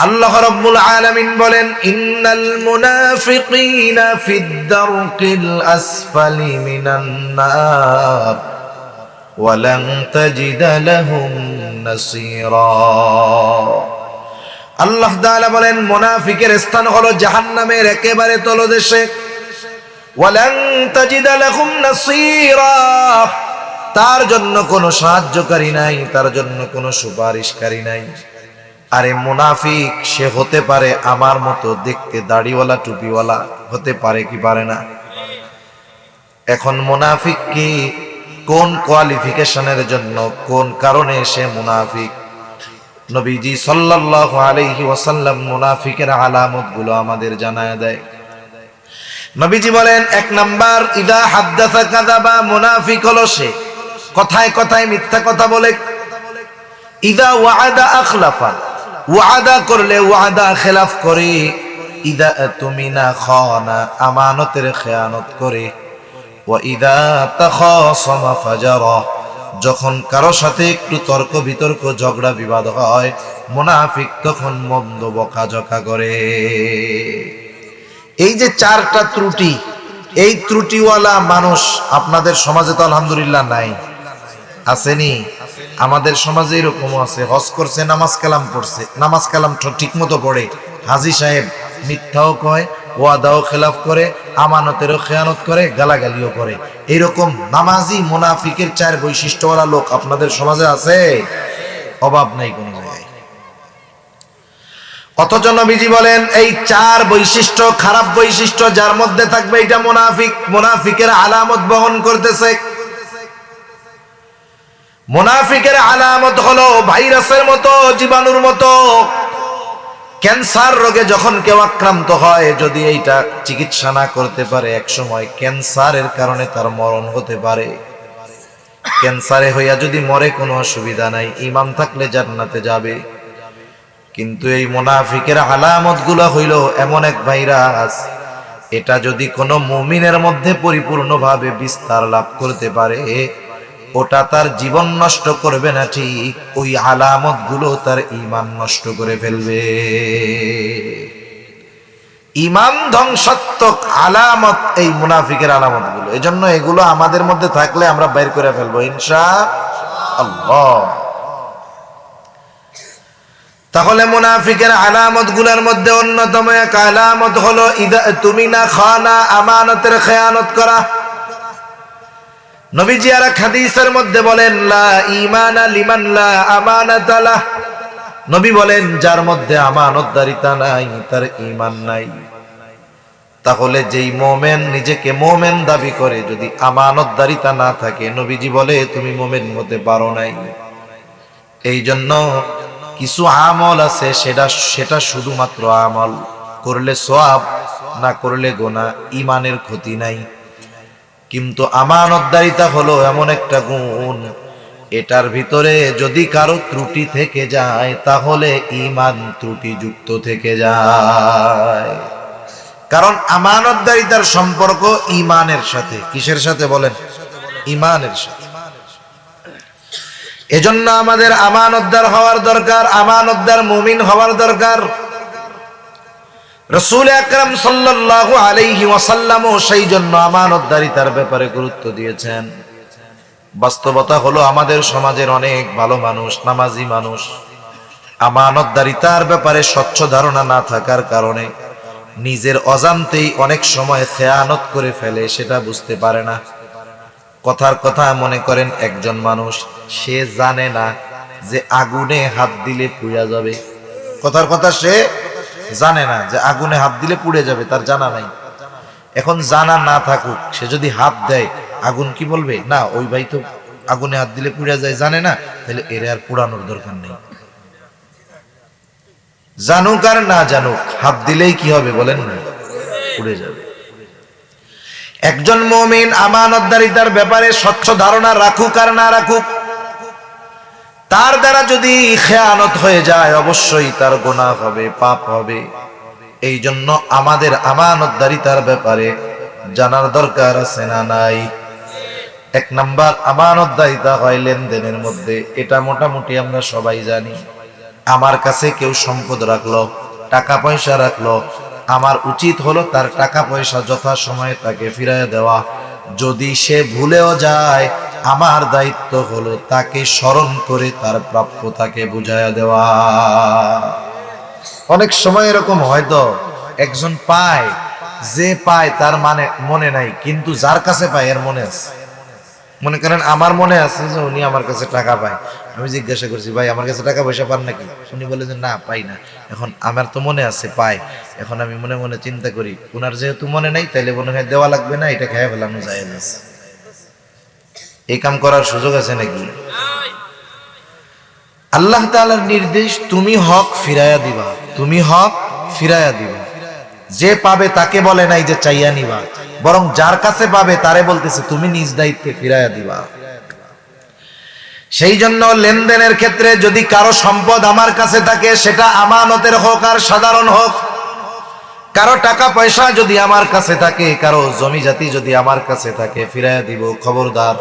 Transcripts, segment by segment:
আল্লাহ রাব্বুল আলামিন বলেন, ইন্নাল মুনাফিকিনা ফিদ দারকিল আসফালি মিনান নার ওয়া লান তাজিদা লাহুম নাসীরা। আল্লাহ তাআলা বলেন, মুনাফিকের স্থান হলো জাহান্নামের একেবারে তলদেশে। ওয়া লান তাজিদা লাহুম নাসীরা, তার জন্য কোনো সাহায্যকারী নাই, তার জন্য কোনো সুপারিশকারী নাই। আরে মুনাফিক সে হতে পারে আমার মতো দেখতে, দাড়িওয়ালা টুপিওয়ালা হতে পারে কি পারে না? এখন মুনাফিক কি কোন কোয়ালিফিকেশনের জন্য, কোন কারণে সে মুনাফিক? নবীজি সাল্লাল্লাহু আলাইহি ওয়াসাল্লাম মুনাফিকের আলামতগুলো আমাদের জানায় দেয়। নবীজি বলেন, এক নাম্বার, ইদা হাদ্দাসা কাযাবা, মুনাফিক হলো সে কথায় কথায় মিথ্যা কথা বলে। ইদা ওয়াআদা আখলাফা, ওয়াদা করলে ওয়াদা খেলাফ করে। ইদা তুমিনা খানা, আমানতের খেয়ানত করে। ওয়া ইদা তাখাসামা ফাজারা, যখন কারো সাথে একটু তর্ক বিতর্ক ঝগড়া বিবাদ হয়, মুনাফিক তখন মন্দ বকাঝকা করে। এই যে চারটা ত্রুটি, এই ত্রুটিওয়ালা মানুষ আপনাদের সমাজে তো আলহামদুলিল্লাহ নাই, আসেনি? আমাদের সমাজে এরকম আছে, হজ করছে, নামাজ কালাম পড়ছে, নামাজ কালাম ঠিক মতো পড়ে, হাজী সাহেব মিথ্যাও কয়, ওয়াদাও খেলাফ করে, আমানতেরও খেয়ানত করে, গালাগালিও করে। এরকম নামাজি মুনাফিকের চার বৈশিষ্ট্যওয়ালা লোক আপনাদের সমাজে আছে? অভাব নাই কোনো জায়গায়। অথচ নবীজি বলেন, এই চার বৈশিষ্ট্য, খারাপ বৈশিষ্ট্য যার মধ্যে থাকবে, এটা মুনাফিক, মুনাফিকের আলামত বহন করতেছে। মুনাফিকের আলামত হলো ভাইরাসের মতো, জীবাণুর মতো। ক্যান্সার রোগে যখন কেউ আক্রান্ত হয়, যদি এইটা চিকিৎসা না করতে পারে, একসময় ক্যান্সারের কারণে তার মরণ হতে পারে। ক্যান্সারে হইয়া যদি মরে কোনো অসুবিধা নাই, ঈমান থাকলে জান্নাতে যাবে। কিন্তু এই মুনাফিকের আলামত গুলো হইল এমন এক ভাইরাস, এটা যদি কোনো মুমিনের মধ্যে পরিপূর্ণভাবে বিস্তার লাভ করতে পারে, ওটা তার জীবন নষ্ট করবে না ঠিক, ওই আলামত গুলো তার ঈমান নষ্ট করে ফেলবে। ঈমান ধ্বংসাত্মক আলামত এই মুনাফিকের আলামত গুলো। এজন্য এগুলো আমাদের মধ্যে থাকলে আমরা বের করে ফেলবো ইনশাআল্লাহ। তাহলে মুনাফিকের আলামত গুলোর মধ্যে অন্যতম এক আলামত হলো ইদা তুমিনা খানা, আমানতের খেয়ানত করা। নবীজি আর এক হাদিসের মধ্যে বলেন, লা ঈমানা লিমান লা আমানাতা লাহ। নবী বলেন, যার মধ্যে আমানতদারিতা নাই তার ঈমান নাই। তাহলে যেই মুমিন নিজেকে মুমিন দাবি করে, যদি আমানতদারিতা না থাকে, নবীজি বলে তুমি মুমিন হতে পারো নাই। এই জন্য কিছু আমল আছে, সেটা শুধুমাত্র আমল, করলে সওয়াব, না করলে গুনাহ, ঈমানের ক্ষতি নাই। কিন্তু আমানতদারিতা হলো এমন একটা গুণ, এটার ভিতরে যদি কারো ত্রুটি থেকে যায়, তাহলে ঈমান ত্রুটিযুক্ত থেকে যায়। কারণ আমানতদারিতার সম্পর্ক ঈমানের সাথে। কিসের সাথে বলেন? ঈমানের সাথে। এজন্য আমাদের আমানতদার হওয়ার দরকার, আমানতদার মুমিন হওয়ার দরকার। রাসূল আকরাম সাল্লাল্লাহু আলাইহি ওয়াসাল্লাম সেই জন্য আমানতদারিতার ব্যাপারে গুরুত্ব দিয়েছেন। বাস্তবতা হলো আমাদের সমাজের অনেক ভালো মানুষ, নামাজি মানুষ, আমানতদারিতার ব্যাপারে স্বচ্ছ ধারণা না থাকার কারণে নিজের অজান্তেই অনেক সময় খেয়ানত করে ফেলে, সেটা বুঝতে পারে না। কথার কথা মনে করেন একজন মানুষ, সে জানে না যে আগুনে হাত দিলে পুড়ে যাবে। কথার কথা সে জানে না যে আগুনে হাত দিলে পুড়ে যাবে, তার জানা নাই। এখন জানা না থাকুক, সে যদি হাত দেয়, আগুন কি বলবে? না, ওই ভাই তো আগুনে হাত দিলে পুড়ে যায়, জানে না, তাহলে এর আর পুড়ানোর দরকার নেই। জানুক আর না জানুক, হাত দিলেই কি হবে বলেন না? পুড়ে যাবে। একজন মুমিন আমানতদারিতার ব্যাপারে স্বচ্ছ ধারণা রাখুক আর না রাখুক, তার দ্বারা যদি খেয়ানত হয়ে যায়, অবশ্যই তার গুনাহ হবে, পাপ হবে। এই জন্য আমাদের আমানতদারিতার ব্যাপারে জানার দরকার আছে না নাই? এক নাম্বার, আমানতদারিতা হয় লেনদেনের মধ্যে, এটা মোটামুটি আমরা সবাই জানি। আমার কাছে কেউ সম্পদ রাখলো, টাকা পয়সা রাখলো, আমার উচিত হলো তার টাকা পয়সা যথাসময়ে তাকে ফিরিয়ে দেওয়া। যদি সে ভুলেও যায়, আমার দায়িত্ব হলো তাকে স্মরণ করে তার প্রাপ্য তাকে বুঝাইয়া দেওয়া। অনেক সময় এরকম হয়তো একজন পায়, যে পায় তার মানে মনে নাই, কিন্তু যার কাছে পায় এর মনে আছে। মনে করেন আমার মনে আছে যে উনি আমার কাছে টাকা পায়, আমি জিজ্ঞাসা করছি ভাই আমার কাছে টাকা পয়সা পান নাকি, উনি বলে যে না পাই না। এখন আমার তো মনে আছে পায়, এখন আমি মনে মনে চিন্তা করি উনার যেহেতু মনে নাই তাইলে মনে হয় দেওয়া লাগবে না, এটা খেয়ে ফেলানো যায় না। এই কাম করার সুযোগ আছে নাকি? আল্লাহ তাআলার নির্দেশ, তুমি হক ফিরাইয়া দিবা, তুমি হক ফিরাইয়া দিবা। যে পাবে তাকে বলে নাই যে চাইয়া নিবা, বরং যার কাছে পাবে তারে বলতেছে তুমি নিজ দায়িত্বে ফিরাইয়া দিবা। সেই জন্য লেনদেনের ক্ষেত্রে যদি কারো সম্পদ আমার কাছে থাকে, সেটা আমানতের হোক আর সাধারণ হোক, কারো টাকা পয়সা যদি আমার কাছে থাকে, কারো জমি জাতি যদি আমার কাছে থাকে, ফিরাইয়া দিব। খবরদার,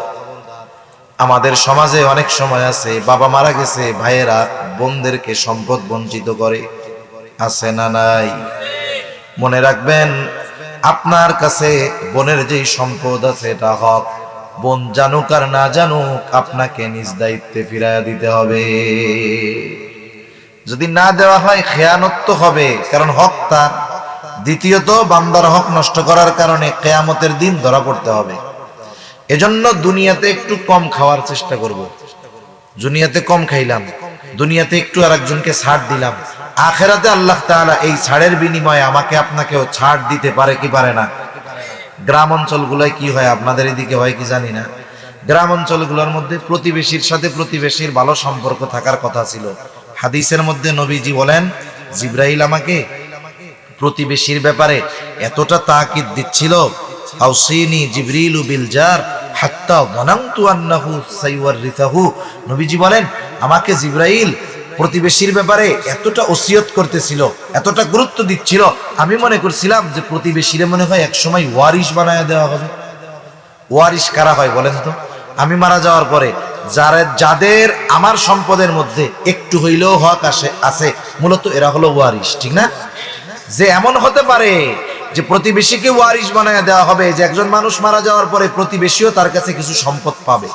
আমাদের সমাজে অনেক সময় আছে বাবা মারা গেছে, ভাইয়েরা বোনদেরকে সম্পদ বঞ্চিত করে, আছে না নাই? মনে রাখবেন, আপনার কাছে বোনের যেই সম্পদ আছে এটা হক, বোন জানুক আর না জানুক আপনাকে নিজ দায়িত্বে ফিরাইয়া দিতে হবে। যদি না দেওয়া হয় খেয়ানত তো হবে, কারণ হক তার। দ্বিতীয়ত, বান্দার হক নষ্ট করার কারণে কিয়ামতের দিন ধরা পড়তে হবে। এজন্য দুনিয়াতে একটু কম খাওয়ার চেষ্টা করব। দুনিয়াতে কম খাইলাম, দুনিয়াতে একটু আরেকজনকে ছাড় দিলাম, আখেরাতে আল্লাহ তাআলা এই ছাড়ের বিনিময়ে আমাকে আপনাকেও ছাড় দিতে পারে কি পারে না? গ্রাম অঞ্চলগুলোয় কি হয়, আপনাদের এদিকে হয় কি জানি না, গ্রাম অঞ্চলগুলোর মধ্যে প্রতিবেশীর সাথে প্রতিবেশীর ভালো সম্পর্ক থাকার কথা ছিল। হাদিসের মধ্যে নবীজি বলেন, জিবরাইল আমাকে প্রতিবেশীর ব্যাপারে এতটা তাকিদ দিচ্ছিল, আউসিনি জিবরিলু বিল জার হাত্তা যানানতু আন্নাহু সাইওয়ারিসাহু। নবীজি বলেন, আমাকে জিবরাইল প্রতিবেশীর ব্যাপারে এতটা ওসিয়ত করতেছিল, এতটা গুরুত্ব দিচ্ছিল, আমি মনে করছিলাম যে প্রতিবেশীরে মনে হয় একসময় ওয়ারিশ বানায় দেওয়া হবে। ওয়ারিশ কারা হয় বলেন তো? আমি মারা যাওয়ার পরে যাদের আমার সম্পদের মধ্যে একটু হইলেও হক আছে, মূলত এরা হলো ওয়ারিশ, ঠিক না? যে এমন হতে পারে যে প্রতিবেশীকে ওয়ারিশ বানায় দেওয়া হবে, যে একজন মানুষ মারা যাওয়ার পরে প্রতিবেশীও তার কাছে কিছু সম্পদ পাবে।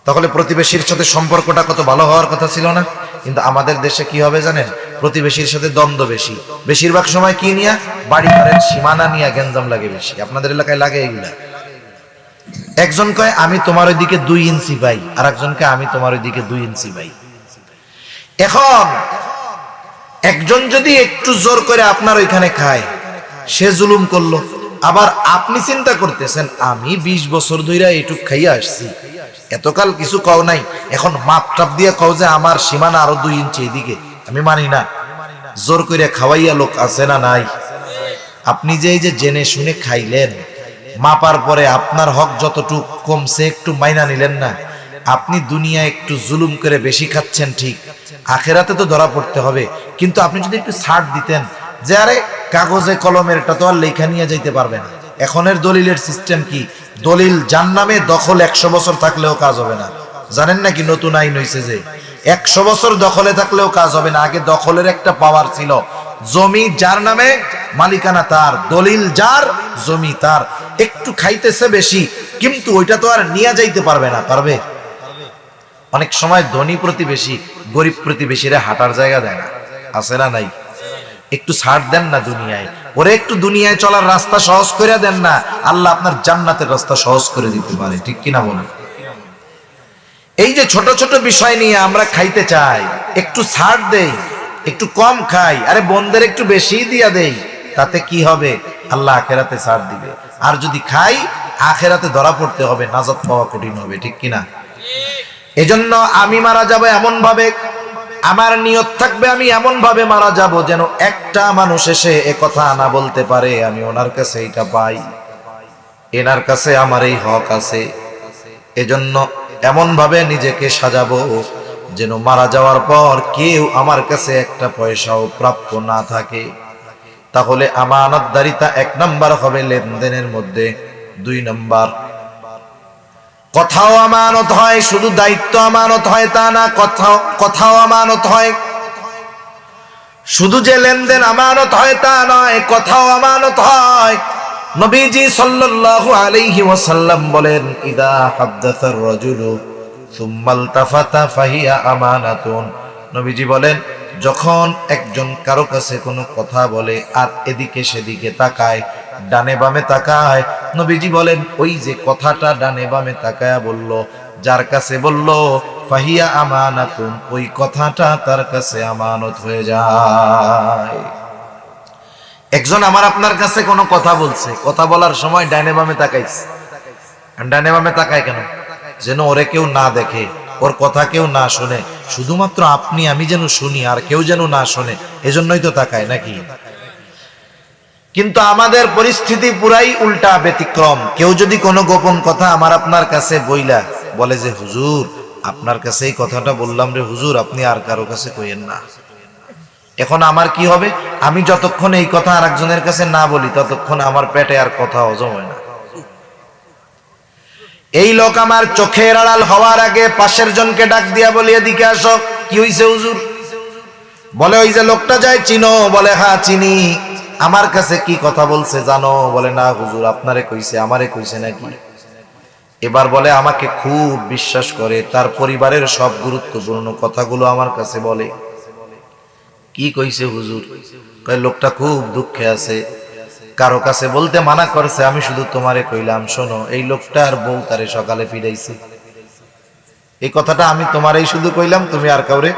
তাহলে প্রতিবেশীর সাথে সম্পর্কটা কত ভালো হওয়ার কথা ছিল না? কিন্তু আমাদের দেশে কি হবে জানেন? প্রতিবেশীর সাথে দ্বন্দ্ব বেশি। বেশিরভাগ সময় কি নিয়ে? বাড়ি ঘরের সীমানা নিয়ে গ্যাঞ্জাম লাগে বেশি। আপনাদের এলাকায় লাগে এগুলা? একজন কয় আমি তোমার ওইদিকে 2 ইঞ্চি পাই, আর একজনকে আমি তোমার ওইদিকে 2 ইঞ্চি পাই। এখন একজন যদি একটু জোর করে আপনার ওইখানে খায়, সে জুলুম করলো। আবার আপনি চিন্তা করতেছেন আমি 20 বছর ধরে এইটুক খাইয়া আসছি, এতকাল কিছু কও নাই, এখন মাপ টাপ দিয়ে কও যে আমার সীমানা আরো 2 ইঞ্চি এদিকে, আমি মানি না। জোর করে খাওয়াইয়া লোক আছে না নাই? আপনি যে এই যে জেনে শুনে খাইলেন, মাপার পরে আপনার হক যতটুক কমছে একটু মাইনা নিলেন না। আপনি দুনিয়া একটু জুলুম করে বেশি খাচ্ছেন, ঠিক, আখেরাতে তো ধরা পড়তে হবে। কিন্তু আপনি যদি একটু ছাড় দিতেন যে আরে কাগজে কলমের এটা তো আর লেখা নিয়ে যাইতে পারবে না। এখনের দলিলের সিস্টেম কি? দলিল যার নামে, দখল 100 বছর থাকলেও কাজ হবে না। জানেন নাকি নতুন আইন হয়েছে যে 100 বছর দখলে থাকলেও কাজ হবে না। আগে দখলের একটা পাওয়ার ছিল, জমি যার নামে মালিকানা তার, দলিল যার, জমি তার। একটু খাইতেছে বেশি, কিন্তু ওইটা তো আর নিয়ে যাইতে পারবে না। পারবে? অনেক সময় ধনী প্রতিবেশী গরিব প্রতিবেশীরা হাঁটার জায়গা দেয় না, আছে না নাই? একটু ছাড় দেন না দুনিয়ায়, ওরে একটু দুনিয়ায় চলার রাস্তা সহজ করে দেন না, আল্লাহ আপনার জান্নাতের রাস্তা সহজ করে দিতে পারে, ঠিক কিনা বলেন? এই যে ছোট ছোট বিষয় নিয়ে আমরা খাইতে চাই, একটু ছাড় দেই, একটু কম খাই, আরে বোনদের একটু বেশি দিয়া দেই, তাতে কি হবে? আল্লাহ আখেরাতে ছাড় দিবে। আর যদি খাই, আখেরাতে ধরা পড়তে হবে, নাজাত পাওয়া কঠিন হবে, ঠিক কিনা? এজন্য আমি মারা যাব এমন ভাবে, আমার নিয়ত থাকবে আমি এমন ভাবে মারা যাব যেন একটা মানুষ এসে এ কথা না বলতে পারে আমি ওনার কাছে এটা পাই, এনার কাছে আমার এই হক আছে। এজন্য এমন ভাবে নিজেকে সাজাবো যেন মারা যাওয়ার পর কেউ আমার কাছে একটা পয়সাও প্রাপ্য না থাকে। তাহলে আমানতদারিতা 1 নাম্বার হবে লেনদেনের মধ্যে। 2 নাম্বার, কথাও আমানত হয়, শুধু দায়িত্ব আমানত হয় তা না, কথাও আমানত হয়। শুধু যে লেনদেন আমানত হয় তা নয়, কথাও আমানত হয়। নবীজি সাল্লাল্লাহু আলাইহি ওয়াসাল্লাম বলেন, ইদা হাদ্দাসার রাজুলু সুম্মা ইলতাফাতা ফাহিয়া আমানাতুন। নবীজি বলেন, যখন একজন কারো কাছে কোনো কথা বলে আর এদিকে সেদিকে তাকায়, ডানে বামে তাকায়, নবীজি বলেন ওই যে কথাটা ডানে বামে তাকায়া বলল, যার কাছে বলল, ফাহিয়া আমানাতুন, ওই কথাটা তার কাছে আমানত হয়ে যায়। একজন আমার আপনার কাছে কোনো কথা বলছে, কথা বলার সময় ডানে বামে তাকাইছে। ডানে বামে তাকায় কেন? যেন ওরে কেউ না দেখে, ওর কথা কেউ না শুনে, শুধুমাত্র আপনি আমি যেন শুনি আর কেউ যেন না শুনে, এজন্যই তো তাকায় নাকি? কিন্তু আমাদের পরিস্থিতি পুরাই উল্টা, ব্যতিক্রম। কেউ যদি কোনো গোপন কথা আমার আপনার কাছে বইলা বলে যে, হুজুর আপনার কাছে এই কথাটা বললাম রে হুজুর, আপনি আর কারো কাছে কইেন না। এখন আমার কি হবে? আমি যতক্ষণ এই কথা আর একজনের কাছে না বলি, ততক্ষণ আমার পেটে আর কথা হজম হয় না। এই লোক আমার চোখের আড়াল হওয়ার আগে পাশের জনকে ডাক দিয়া বলি, এদিকে আসো। কি হইছে হুজুর? বলে, ওই যে লোকটা যায় চিনো? বলে, হ্যাঁ চিনি। আমার কাছে কি কথা বলছে জানো? বলে, না হুজুর আপনারে কইছে। আমারে কইছে নাকি? এবার বলে, আমাকে খুব বিশ্বাস করে, তার পরিবারের সব গুরুত্বপূর্ণ কথাগুলো আমার কাছে বলে। কি কইছে হুজুর? কয়, লোকটা খুব দুঃখে আছে, কারো কাছে বলতে মানা করছে, আমি শুধু তোমারে কইলাম, শোনো, এই লোকটার বউ তারে সকালে ফিরাইছে। এই কথাটা আমি তোমারই শুধু কইলাম, তুমি আর কাউরে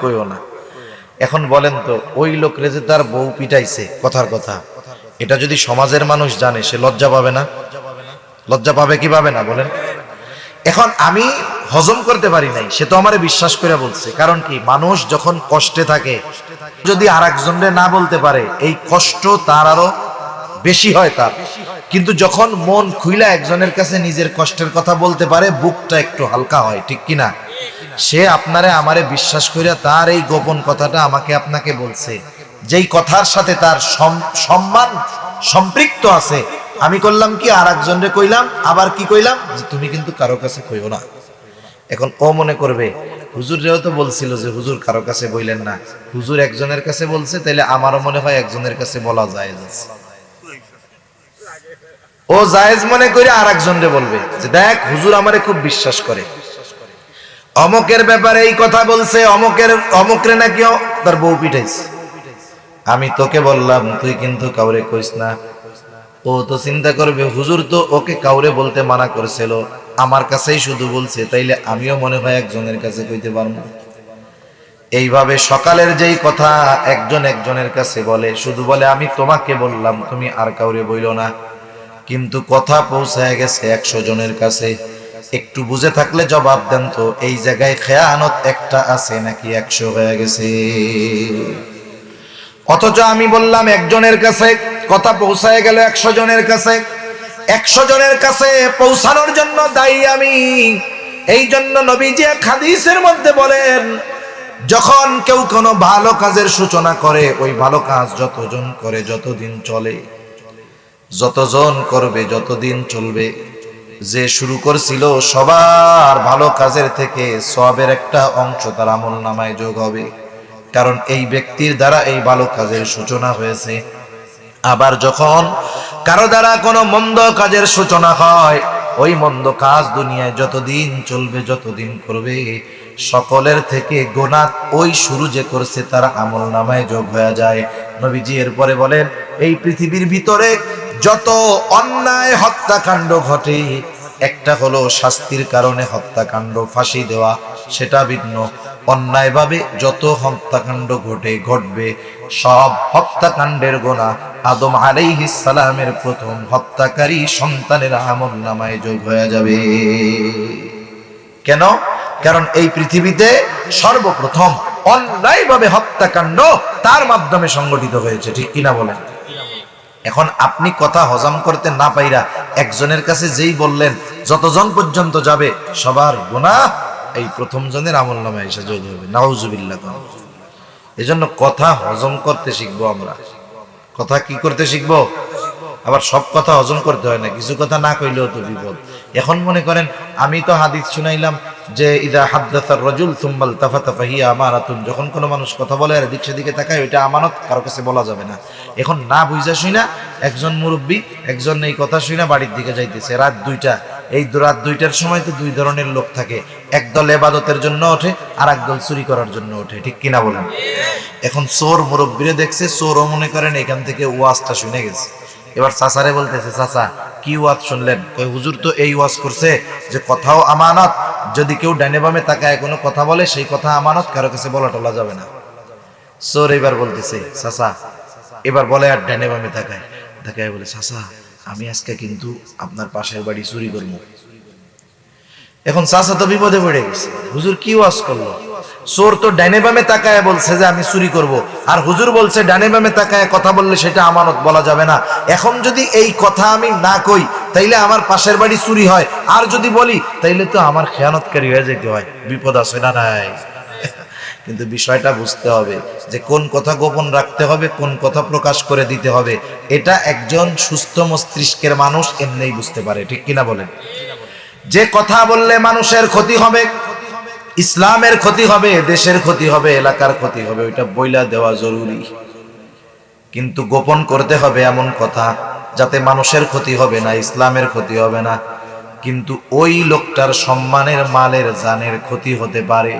কইও না। এখন বলেন তো, ওই লোকরে যে তার বউ পিটাইছে কথার কথা, এটা যদি সমাজের মানুষ জানে, সে লজ্জা পাবে না? লজ্জা পাবে কি পাবে না বলেন? এখন আমি হজম করতে পারি নাই, সে তো আমারে বিশ্বাস করে বলছে। কারণ কি, মানুষ যখন কষ্টে থাকে, যদি আর একজনরে না বলতে পারে, এই কষ্ট তার আরো বেশি হয় তার। কিন্তু যখন মন খুইলা একজনের কাছে নিজের কষ্টের কথা বলতে পারে, বুকটা একটু হালকা হয়, ঠিক কিনা? সে আপনারে আমারে বিশ্বাস কইরা তার এই গোপন কথাটা আমাকে আপনাকে বলছে, যেই কথার সাথে তার সম্মান সম্পৃক্ত আছে। আমি করলাম কি, আর একজনরে কইলাম, আবার কি কইলাম, যে তুমি কিন্তু কারো কাছে কইও না। এখন ও মনে করবে, হুজুররেও তো বলছিল যে হুজুর কারো কাছে বইলেন না, হুজুর একজনের কাছে বলছে, তাইলে আমারও মনে হয় একজনের কাছে বলা জায়েজ আছে। ও জায়েজ মনে করে আর একজনরে বলবে যে, দেখ হুজুর আমারে খুব বিশ্বাস করে, অমকের ব্যাপারে এই কথা বলছে, অমকরে নাকি তার বউ পিটাইছে। আমি তোকে বললাম, তুই কিন্তু কাউরে কইস না। ও তো চিন্তা করবে, হুজুর তো ওকে কাউরে বলতে মানা করেছিল, আমার কাছেই শুধু বলছে, তাইলে আমিও মনে হয় একজনের কাছে কইতে পারবো। এইভাবে সকালের যেই কথা একজন একজনের কাছে বলে, শুধু বলে আমি তোমাকে বললাম, তুমি আর কাউরে বইল না, কিন্তু কথা পৌঁছায় গেছে 100 জনের কাছে। একটু বুঝে থাকলে জবাব দেন তো, এই জায়গায় খেয়ানত একটা আছে নাকি 100 হয়ে গেছে? অথচ আমি বললাম একজনের কাছে, কথা পৌঁছায় গেল 100 জনের কাছে। 100 জনের কাছে পৌঁছানোর জন্য দায়ী আমি। এই জন্য নবীজি এক হাদিসের মধ্যে বলেন, যখন কেউ কোনো ভালো কাজের সূচনা করে, ওই ভালো কাজ যতজন করে, যতদিন চলে, যতজন করবে, যতদিন চলবে, যে শুরু করছিল সবার ভালো কাজের থেকে সওয়াবের একটা অংশ তার আমলনামায় যোগ হবে, কারণ এই ব্যক্তির দ্বারা এই ভালো কাজের সূচনা হয়েছে। আবার যখন কারো দ্বারা কোনো মন্দ কাজের সূচনা হয়, ওই মন্দ কাজ দুনিয়ায় যতদিন চলবে, যতদিন করবে, সকলের থেকে গোনাহ ওই শুরু যে করছে তার আমলনামায় যোগ হয়ে যায়। নবীজি এরপরে বলেন, এই পৃথিবীর ভিতরে যত অন্যায় হত্যাকাণ্ড ঘটে, একটা হলো শাস্তির কারণে হত্যাকাণ্ড, ফাঁসি দেওয়া, সেটা ভিন্ন। অন্যায়ভাবে যত হত্যাকাণ্ড ঘটবে, সব হত্যাকাণ্ডের গোনা আদম আলাইহিস সালামের প্রথম হত্যাকারী সন্তানের আমলনামায় যোগ হয়ে যাবে। কেন? কারণ এই পৃথিবীতে সর্বপ্রথম অন্যায়ভাবে হত্যাকাণ্ড তার মাধ্যমে সংগঠিত হয়েছে, ঠিক কিনা বলেন? এখন আপনি কথা হজম করতে না পাইরা একজনের কাছে যেই বললেন, যতজন পর্যন্ত যাবে সবার গুনাহ এই প্রথম জনের আমলনামায় এসে যোগ হবে। নাউজুবিল্লাহ। এজন্য কথা হজম করতে শিখবো আমরা। কথা কি করতে শিখবো? আবার সব কথা হজম করতে হয় না, কিছু কথা না কইলেও তো বিপদ। এখন মনে করেন আমি তো হাদিস শুনাইলাম যে ইদা হাদ্দাসার রাজুল সুম্মাল তাফাতা ফাহিয়া আমানাতুন, যখন কোনো মানুষ কথা বলে আর এদিক সেদিকে তাকায় ওইটা আমানত, কারো কাছে বলা যাবে না। এখন না বুঝা শুই না একজন মুরব্বী একজন এই কথা শুই না বাড়ির দিকে যাইতেছে রাত 2টা, এই রাত 2টার সময় তো দুই ধরনের লোক থাকে, একদল ইবাদতের জন্য ওঠে আর একদল চুরি করার জন্য ওঠে, ঠিক কিনা বলেন? এখন চোর মুরব্বীরে দেখছে, চোরও মনে করেন এখান থেকে ওয়াজটা শুনে গেছে, এবার চাচারে বলতেছে চাচা কি ওয়াজ শুনলেন? কই হুজুর তো এই ওয়াজ করছে যে কথাও আমানত, যদি কেউ ডানে বামে তাকায় কোনো কথা বলে সেই কথা আমানত, কারো কাছে বলা টলা যাবে না। চোর এবার বলতেছে চাচা, এবার বলে আর ডানে বামে তাকায় তাকায় বলে চাচা আমি আজকে কিন্তু আপনার পাশের বাড়ি চুরি করবো। এখন চাচা তো বিপদে পড়ে গেছে, হুজুর কি ওয়াজ করলো? চোর তো ডানে বামে তাকায় বলছে যে আমি চুরি করব, আর হুজুর বলছে ডানে বামে তাকায় কথা বললে সেটা আমানত বলা যাবে না। এখন যদি এই কথা আমি না কই তাইলে আমার পাশের বাড়ি চুরি হয়, আর যদি বলি তাইলে তো আমার খেয়ানতকারী হয়ে যেতে হয়, বিপদ আছে না নাই? কিন্তু বিষয়টা বুঝতে হবে যে কোন কথা গোপন রাখতে হবে, কোন কথা প্রকাশ করে দিতে হবে, এটা একজন সুস্থ মস্তিষ্কের মানুষ এমনিই বুঝতে পারে, ঠিক কিনা বলেন? যে কথা বললে মানুষের ক্ষতি হবে, ইসলামের ক্ষতি হবে, দেশের ক্ষতি হবে, এলাকার ক্ষতি হবে, ওইটা বইলা দেওয়া জরুরি। কিন্তু গোপন করতে হবে এমন কথা যাতে মানুষের ক্ষতি হবে না, ইসলামের ক্ষতি হবে না, কিন্তু ওই লোকটার সম্মানের, মালের, জানের ক্ষতি হতে পারে।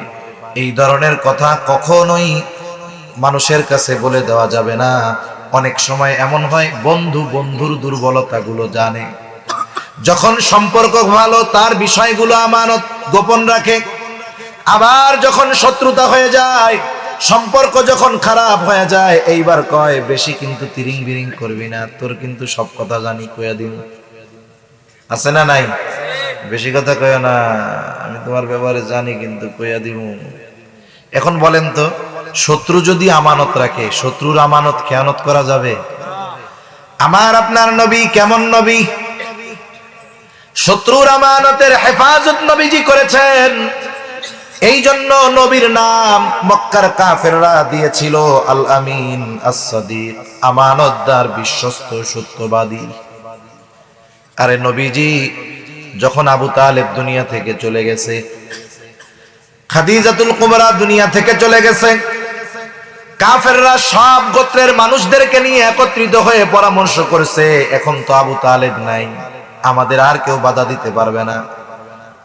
এই ধরনের কথা কখনোই মানুষের কাছে বলে দেওয়া যাবে না। অনেক সময় এমন হয় বন্ধু বন্ধুর দুর্বলতাগুলো জানে, যখন সম্পর্ক ভালো তার বিষয়গুলো আমানত গোপন রাখে, আবার যখন শত্রুতা হয়ে যায়, সম্পর্ক যখন খারাপ হয়ে যায়, এইবার কয় বেশি কিন্তু তিরিং বিরিং করবি না, তোর কিন্তু সব কথা জানি কইয়া দিব। আছে না নাই? বেশি কথা কইও না, আমি তোমার ব্যাপারে জানি কিন্তু কইয়া দিব। এখন বলেন তো, শত্রু যদি আমানত রাখে, শত্রুর আমানত খেয়ানত করা যাবে? আমার আপনার নবী কেমন নবী? শত্রুর আমানতের হেফাজত নবীজি করেছেন। এই জন্য নবীর নাম মক্কার কাফেররা দিয়েছিল আল আমিন আস-সাদিক, আমানতদার, বিশ্বস্ত, সত্যবাদী। আরে নবীজি যখন আবু তালেব দুনিয়া থেকে চলে গেছে, খাদিজাতুল কুবরা দুনিয়া থেকে চলে গেছে, কাফেররা সব গোত্রের মানুষদেরকে নিয়ে একত্রিত হয়ে পরামর্শ করেছে, এখন তো আবু তালেব নাই, আমাদের আর কেউ বাধা দিতে পারবে না,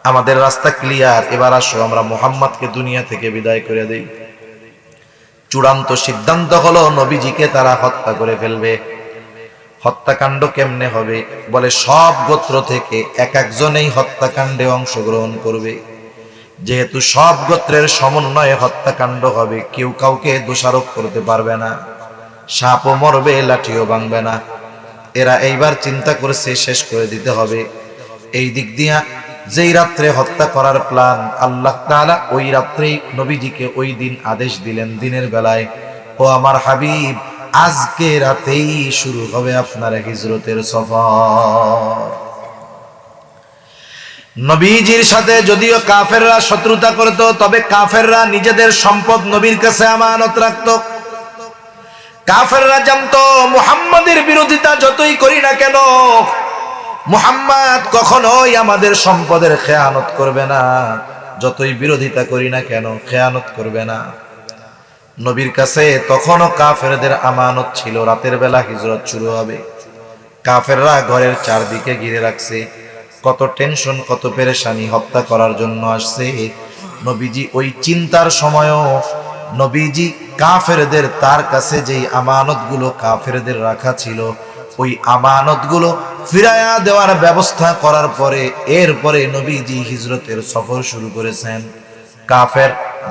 আমাদের রাস্তা ক্লিয়ার, এবার আসো আমরা মুহাম্মদকে দুনিয়া থেকে বিদায় করে দেই। চূড়ান্ত সিদ্ধান্ত হলো নবীজিকে তারা হত্যা করে ফেলবে। হত্যাকাণ্ড কেমনে হবে? বলে সব গোত্র থেকে এক একজনেই হত্যাকাণ্ডে অংশগ্রহণ করবে। যেহেতু সব গোত্রের সমন্বয়ে হত্যাকাণ্ড হবে, কেউ কাউকে দোষারোপ করতে পারবে না, সাপও মরবে, লাঠিও ভাঙবে না। এরা এইবার চিন্তা করেছে শেষ করে দিতে হবে। এই দিক দিয়া যেই রাত্রে হত্যা করার প্ল্যান, আল্লাহ তাআলা ওই রাত্রেই নবীজিকে ওই দিন আদেশ দিলেন দিনের বেলায়, ও আমার হাবিব আজকে রাতেই শুরু হবে আপনার হিজরতের সফর। নবীজির সাথে যদিও কাফেররা শত্রুতা করত, তবে কাফেররা নিজেদের সম্পদ নবীর কাছে আমানত রাখত। কাফেররা জানতো মুহাম্মাদের বিরোধিতা যতই করি না কেন, মুহাম্মদ কখনোই আমাদের সম্পদের খেয়ানত করবে না, যতই বিরোধিতা করি না কেন খেয়ানত করবে না। নবীর কাছে তখনও কাফেরদের আমানত ছিল রাতের বেলা হিজরত শুরু হবে। কাফেররা ঘরের চারদিকে ঘিরে রাখছে, কত টেনশন, কত পেরেশানি, হত্যা করার জন্য আসছে। নবীজি ওই চিন্তার সময়ও নবীজি কাফেরদের, তার কাছে যেই আমানতগুলো কাফেরদের রাখা ছিল, ওই আমানতগুলো ফিরায়া দেওয়ার ব্যবস্থা করার পরে এরপরে নবীজি হিজরতের সফর শুরু করেছেন। কাফের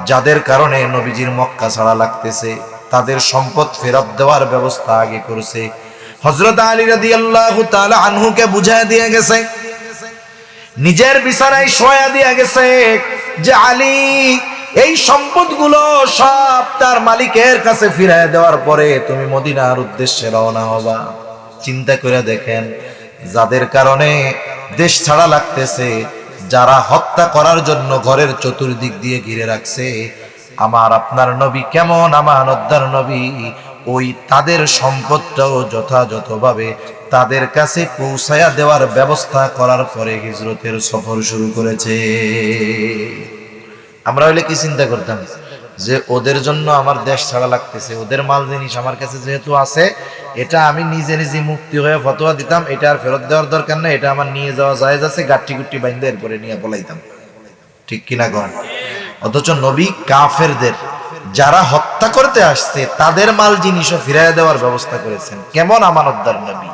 যাদের কারণে নবীজির মক্কা ছাড়া লাগতেছে, তাদের সম্পদ ফেরত দেওয়ার ব্যবস্থা আগে করেছে। হযরত আলী রাদিয়াল্লাহু তাআলা আনহুকে বুঝায় দিয়ে গেছে, নিজের বিছানায় শোয়া দিয়ে গেছে যে আলী এই সম্পদগুলো সব তার মালিকের কাছে ফিরিয়ে দেওয়ার পরে তুমি মদিনার উদ্দেশ্যে রওনা হবা। চিন্তা করে দেখেন, যাদের কারণে দেশ ছাড়া লাগতেছে, যারা হত্যা করার জন্য ঘরের চতুর্দিক দিয়ে ঘিরে রাখছে, আমার আপনার নবী কেমন আমানতদার নবী, ওই তাদের সম্পদটাও যথাযথভাবে তাদের কাছে পৌঁছায়া দেওয়ার ব্যবস্থা করার পরে হিজরতের সফর শুরু করেছে। আমরা হইলে কি চিন্তা করতাম যে ওদের জন্য আমার দেশ ছাড়া লাগতেছে, ওদের মাল জিনিস আমার কাছে যেহেতু আছে, এটা আমি নিজে নিজে মুক্তি হয়ে ফতোয়া দিতাম, এটা আর ফেরত দেওয়ার দরকার নেই, এটা আমার নিয়ে যাওয়া জায়েজ আছে, গাঠি গুটি বাইন্ধে এরপরে নিয়ে পলাইতাম। ঠিক কিনা কন? অথচ নবী কাফেরদের যারা হত্যা করতে আসছে তাদের মাল জিনিসও ফিরাইয়া দেওয়ার ব্যবস্থা করেছেন। কেমন আমানতদার নবী!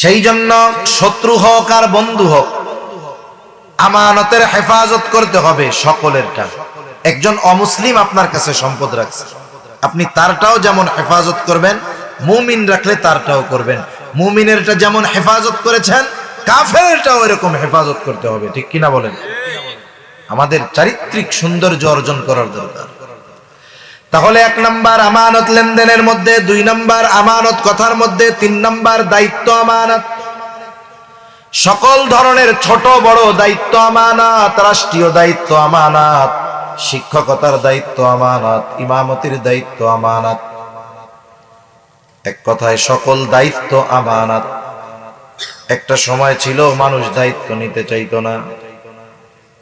সেই জন্য শত্রু হোক আর বন্ধু হোক, আমানতের হেফাজত করতে হবে সকলেরটা। একজন অমুসলিম আপনার কাছে সম্পদ রাখছে, আপনি তারটাও যেমন হেফাজত করবেন, মুমিন রাখলে তারটাও করবেন। মুমিনেরটা যেমন হেফাজত করেছেন, কাফেরটাও এরকম হেফাজত করতে হবে। ঠিক কিনা বলেন? আমাদের চারিত্রিক সৌন্দর্য অর্জন করার দরকার। তাহলে 1 নাম্বার আমানত লেনদেনের মধ্যে, 2 নাম্বার আমানত কথার মধ্যে, 3 নাম্বার দায়িত্ব আমানত। সকল ধরনের ছোট বড় দায়িত্ব আমানত, রাষ্ট্রীয় দায়িত্ব আমানত, শিক্ষকতার দায়িত্ব আমানত, ইমামতির দায়িত্ব আমানত। এক কথায় সকল দায়িত্ব আমানত। একটা সময় ছিল মানুষ দায়িত্ব নিতে চাইতো না,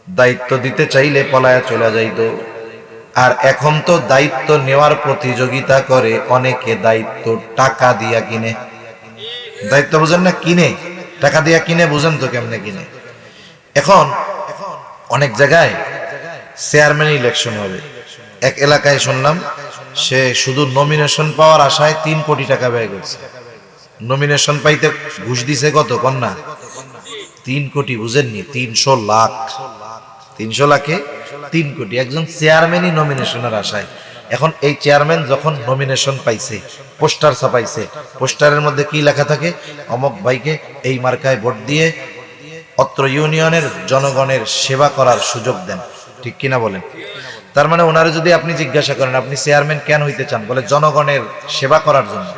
দায়িত্ব দিতে চাইলে পলায়া চলে যাইতো। আর এখন তো দায়িত্ব নেওয়ার প্রতিযোগিতা করে অনেকে, দায়িত্ব টাকা দিয়া কিনে। দায়িত্ব বুঝেন না? কিনে, টাকা দিয়া কিনে। বুঝেন তো কেমনে কিনে? এখন অনেক জায়গায় চেয়ারম্যান ইলেকশন হবে, এক এলাকায় শুনলাম সে শুধু নমিনেশন পাওয়ার আশায় 3 কোটি টাকা ব্যয় করছে। নমিনেশন পাইতে ঘুষ দিছে কত কন্যা? 3 কোটি। বুঝেননি? 300 লাখ। 300 লাখে 3 কোটি। একজন চেয়ারম্যানই নমিনেশনের আশায়। এখন এই চেয়ারম্যান যখন নমিনেশন পাইছে, পোস্টার ছাপাইছে, পোস্টারের মধ্যে কি লেখা থাকে? অমক ভাইকে এই মার্কায় ভোট দিয়ে অত্র ইউনিয়নের জনগণের সেবা করার সুযোগ দেন। ঠিক কিনা বলেন? তার মানে ওনারে যদি আপনি জিজ্ঞাসা করেন আপনি চেয়ারম্যান কেন হইতে চান, বলে জনগণের সেবা করার জন্য।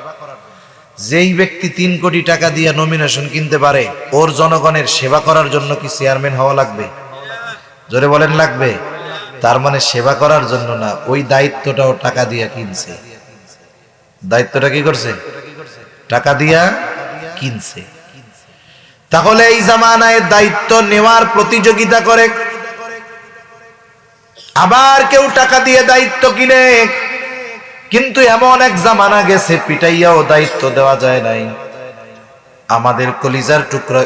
যেই ব্যক্তি 3 কোটি টাকা দিয়ে নমিনেশন কিনতে পারে, ওর জনগণের সেবা করার জন্য কি চেয়ারম্যান হওয়া লাগবে? জোরে বলেন লাগবে? তার মানে সেবা করার জন্য না, ওই দায়িত্বটাও টাকা দিয়া কিনছে। দায়িত্বটা কি করছে? টাকা দিয়া কিনছে। তাহলে এই জামানায় দায়িত্ব নেওয়ার প্রতিযোগিতা করে, আবার কেউ টাকা দিয়ে দায়িত্ব কিনে। কিন্তু এমন এক জামানা গেছে পিটাইয়াও দায়িত্ব দেওয়া যায় নাই। আমাদের কলিজার টুকরা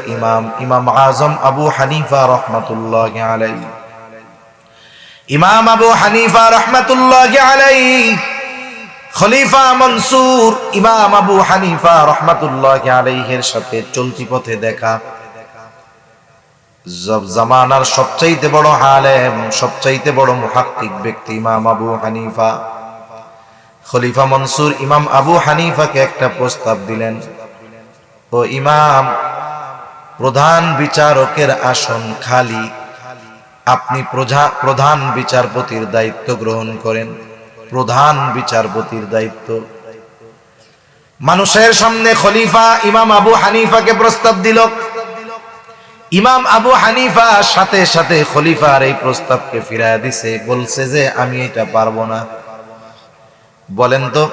ইমাম আজম আবু হানিফা রহমাতুল্লাহি আলাইহি, ইমাম আবু হানিফা রহমাতুল্লাহি আলাইহি, খলিফা মনসুর ইমাম আবু হানিফা রহমাতুল্লাহি আলাইহির সাথে চলতি পথে দেখা। জামানার সবচাইতে বড় আলেম, সবচাইতে বড় মুহাক্কিক ব্যক্তি ইমাম আবু হানিফা। খলিফা মনসুর ইমাম আবু হানিফাকে একটা প্রস্তাব দিলেন, ও ইমাম, প্রধান বিচারকের আসন খালি, আপনি প্রধান বিচারপতির দায়িত্ব গ্রহণ করেন। প্রধান বিচারপতির দায়িত্ব। মানুষের সামনে খলিফা ইমাম আবু হানিফাকে প্রস্তাব দিল। ইমাম আবু হানিফা সাথে সাথে খলিফার এই প্রস্তাবকে ফিরাইয়া দিছে, বলছে যে আমি এটা পারবো না। বলেন তো,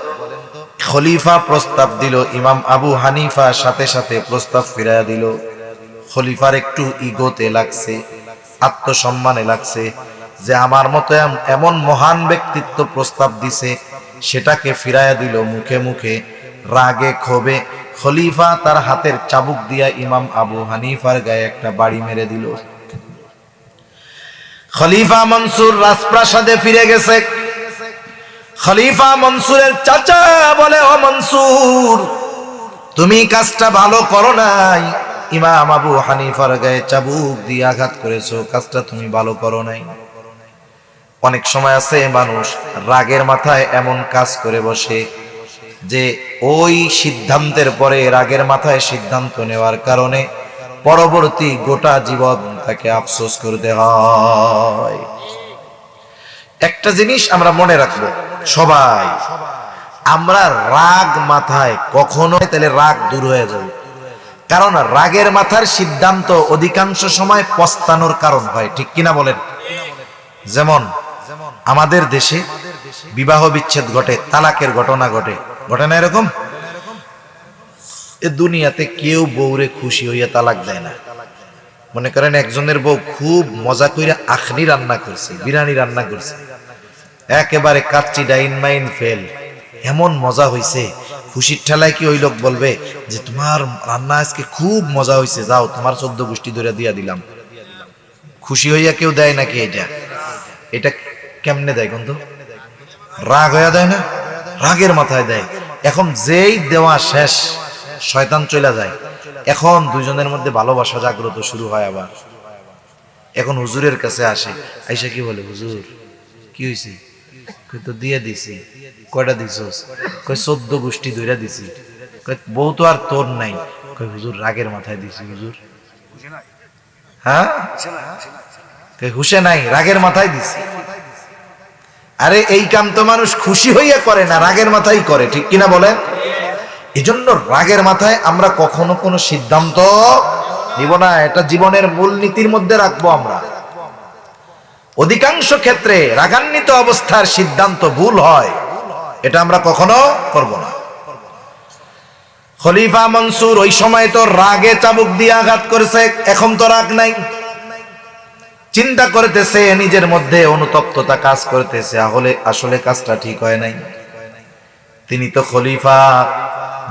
খলিফা প্রস্তাব দিল, ইমাম আবু হানিফা সাথে সাথে প্রস্তাব ফিরাইয়া দিল। খলিফার একটু ইগোতে লাগছে, আত্মসম্মানে লাগছে যে আমার মতো এমন মহান ব্যক্তিত্ব প্রস্তাব দিছে, সেটাকে ফিরাইয়া দিল মুখে মুখে। রাগে ক্ষোভে খলিফা তার হাতের চাবুক দিয়া ইমাম আবু হানিফার গায়ে একটা বাড়ি মেরে দিল। খলিফা মনসুর রাজপ্রাসাদে ফিরে গেছে। খলিফা মনসুরের চাচা বলে, ও মনসুর, তুমি কাজটা ভালো করো নাই, ইমাম আবু হানিফার গায়ে চাবুক দিয়ে আঘাত করেছো, কাজটা তুমি ভালো করো নাই। অনেক সময় আছে মানুষ রাগের মাথায় এমন কাজ করে বসে যে ওই সিদ্ধান্তের পরে রাগের মাথায় সিদ্ধান্ত নেওয়ার কারণে পরবর্তী গোটা জীবন তাকে আফসোস করতে হয়। একটা জিনিস আমরা মনে রাখবো সবাই, আমরা রাগ মাথায় কখনো, তাহলে রাগ দূর হয়ে যাবে। কারণ রাগের মাথার সিদ্ধান্ত অধিকাংশ সময় পস্তানোর কারণ হয়। ঠিক কিনা বলেন? যেমন আমাদের দেশে বিবাহ বিচ্ছেদ ঘটে, তালাকের ঘটনা ঘটে, ঘটে না এরকম? এ দুনিয়াতে কেউ বউরে খুশি হইয়া তালাক দেয় না। মনে করেন একজনের বউ খুব মজা কইরা আখনি রান্না করছে, বিরিয়ানি রান্না করছে, একেবারে কাচ্চি ডাইন মাইন ফেল, এমন মজা হইছে, খুশির ঠেলায় কি ওই লোক বলবে যে তোমার রান্না আজকে খুব মজা হইছে, যাও তোমার 14 গোষ্ঠী ধরে দিয়া দিলাম? খুশি হইয়া কেউ দেয় নাকি? এটা কেমনে দেয়? কিন্তু রাগ হইয়া দেয় না, রাগের মাথায় দেয়। এখন যেই দেওয়া শেষ, শয়তান চলে যায়। এখন দুইজনের মধ্যে ভালোবাসা জাগ্রত শুরু হয় আবার। এখন হুজুরের কাছে আসে, আইসা কি বলে, হুজুর কি হয়েছে? তো দিয়ে দিছি। কয়টা দিছস? কই 14 গোষ্ঠী ধইরা দিছি। কই বউ তো আর তোর নাই। কই হুজুর রাগের মাথায় দিছি হুজুর। হ্যাঁ, কই হুশে নাই, রাগের মাথায় দিছি। আরে এই কাম তো মানুষ খুশি হইয়া করে না, রাগের মাথায় করে, ঠিক কিনা বলেন? এজন্য রাগের মাথায় আমরা কখনো কোনো সিদ্ধান্ত নিব না। এটা জীবনের মূলনীতির মধ্যে রাখবো আমরা। অধিকাংশ ক্ষেত্রে রাগান্বিত অবস্থার সিদ্ধান্ত ভুল হয়, এটা আমরা কখনো করব না। খলিফা মনসুর ওই সময় তো রাগে চাবুক দিয়ে আঘাত করেছে, এখন তো রাগ নাই। চিন্তা করতেছে, নিজের মধ্যে অনুতপ্ততা কাজ করতেছে, আসলে কাজটা ঠিক হয় নাই। তিনি তো খলিফা,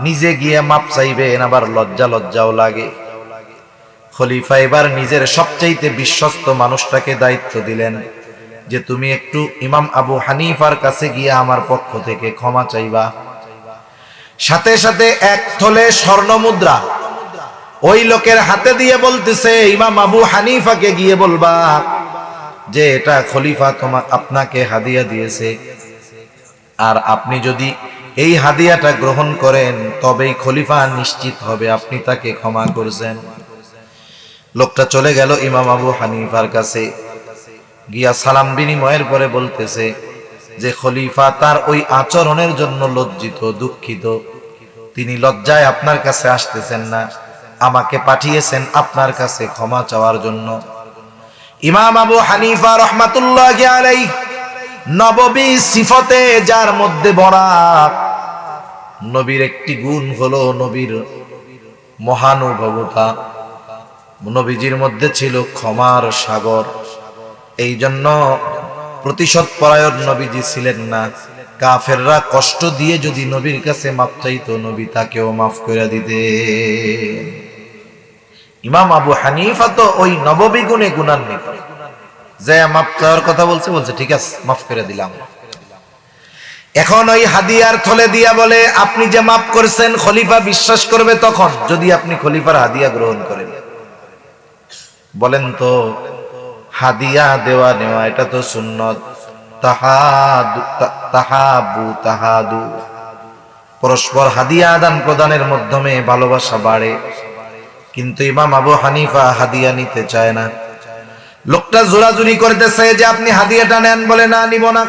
নিজে গিয়ে মাপ চাইবেন, আবার লজ্জাও লাগে। খলিফা এবার নিজের সবচাইতে বিশ্বস্ত মানুষটাকে দায়িত্ব দিলেন যে তুমি একটু ইমাম আবু হানিফার কাছে গিয়ে আমার পক্ষ থেকে ক্ষমা চাইবা। সাথে সাথে এক থলে স্বর্ণ মুদ্রা ওই লোকের হাতে দিয়ে বলতেছে, ইমাম আবু হানিফাকে গিয়ে বলবা যে এটা খলিফা আপনাকে হাদিয়া দিয়েছে, আর আপনি যদি এই হাদিয়াটা গ্রহণ করেন তবেই খলিফা নিশ্চিত হবে আপনি তাকে ক্ষমা করছেন। লোকটা চলে গেল ইমাম আবু হানিফার কাছে, গিয়া সালাম বিনিময়ের পরে বলতেছে যে খলিফা তার ওই আচরণের জন্য লজ্জিত, দুঃখিত। তিনি লজ্জায় আপনার কাছে আসতেছেন না, আমাকে পাঠিয়েছেন আপনার কাছে ক্ষমা চাওয়ার জন্য। ইমাম আবু হানিফা রহমাতুল্লাহি আলাইহি নববী সিফতে যার মধ্যে ভরা, নবীর একটি গুণ হলো নবীর মহানুভবতা। নবীজির মধ্যে ছিল ক্ষমার সাগর। এই জন্য প্রতিশোধ পরায়ণ নবীজি ছিলেন না। কাফেররা কষ্ট দিয়ে যদি নবীর কাছে মাফ চাইতো, নবী তাকেও মাফ করে দিতে। ইমাম আবু হানিফা তো ওই নববী গুণে গুণান্বিত, যে মাফ চাওয়ার কথা বলছে ঠিক আছে মাফ করে দিলাম। এখন ওই হাদিয়ার থলে দিয়া বলে, আপনি যে মাফ করছেন খলিফা বিশ্বাস করবে তখন যদি আপনি খলিফার হাদিয়া গ্রহণ করেন। বলেন তো, হাদিয়া দেওয়া নেওয়া এটা তো সুন্নত। তাহাদু, পরস্পর হাদিয়া আদান প্রদানের মাধ্যমে ভালোবাসা বাড়ে। কিন্তু ইমাম আবু হানিফা হাদিয়া নিতে চায় না। লোকটা জোরাজুরি করতেছে যে আপনি হাদিয়াটা নেন, বলে না নিব না।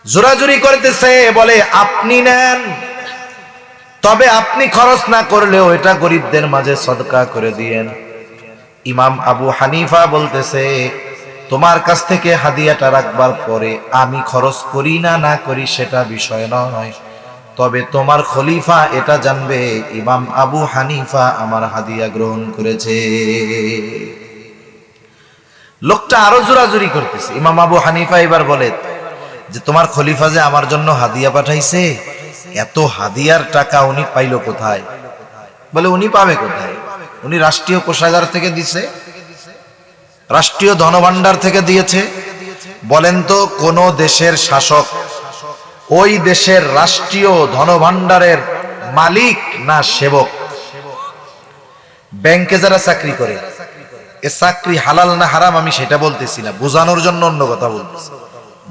জোরাজুরি করতেছে, বলে আপনি নেন, তবে আপনি খরচ না করলেও এটা গরিবদের মাঝে সদকা করে দিয়েন। ইমাম আবু হানিফা বলতেছে, তোমার কাছ থেকে হাদিয়াটা রাখবার পরে আমি খরচ করি না করি সেটা বিষয় নয়, তবে তোমার খলিফা এটা জানবে ইমাম আবু হানিফা আমার হাদিয়া গ্রহণ করেছে। লোকটা আরো জোরাজুরি করতেছে। ইমাম আবু হানিফা এবার বলে যে তোমার খলিফা যে আমার জন্য হাদিয়া পাঠাইছে, এত হাদিয়ার টাকা উনি পাইল কোথায়? বলে উনি পাবে কোথায়? উনি রাষ্ট্রীয় কোষাগার থেকে দিছে, রাষ্ট্রীয় ধনভাণ্ডার থেকে দিয়েছে। বলেন তো, কোন দেশের শাসক ওই দেশের রাষ্ট্রীয় ধনভাণ্ডারের মালিক না সেবক? ব্যাংকে যারা চাকরি করে, এ চাকরি হালাল না হারাম আমি সেটা বলতেছি না, বোঝানোর জন্য অন্য কথা বলতেছি।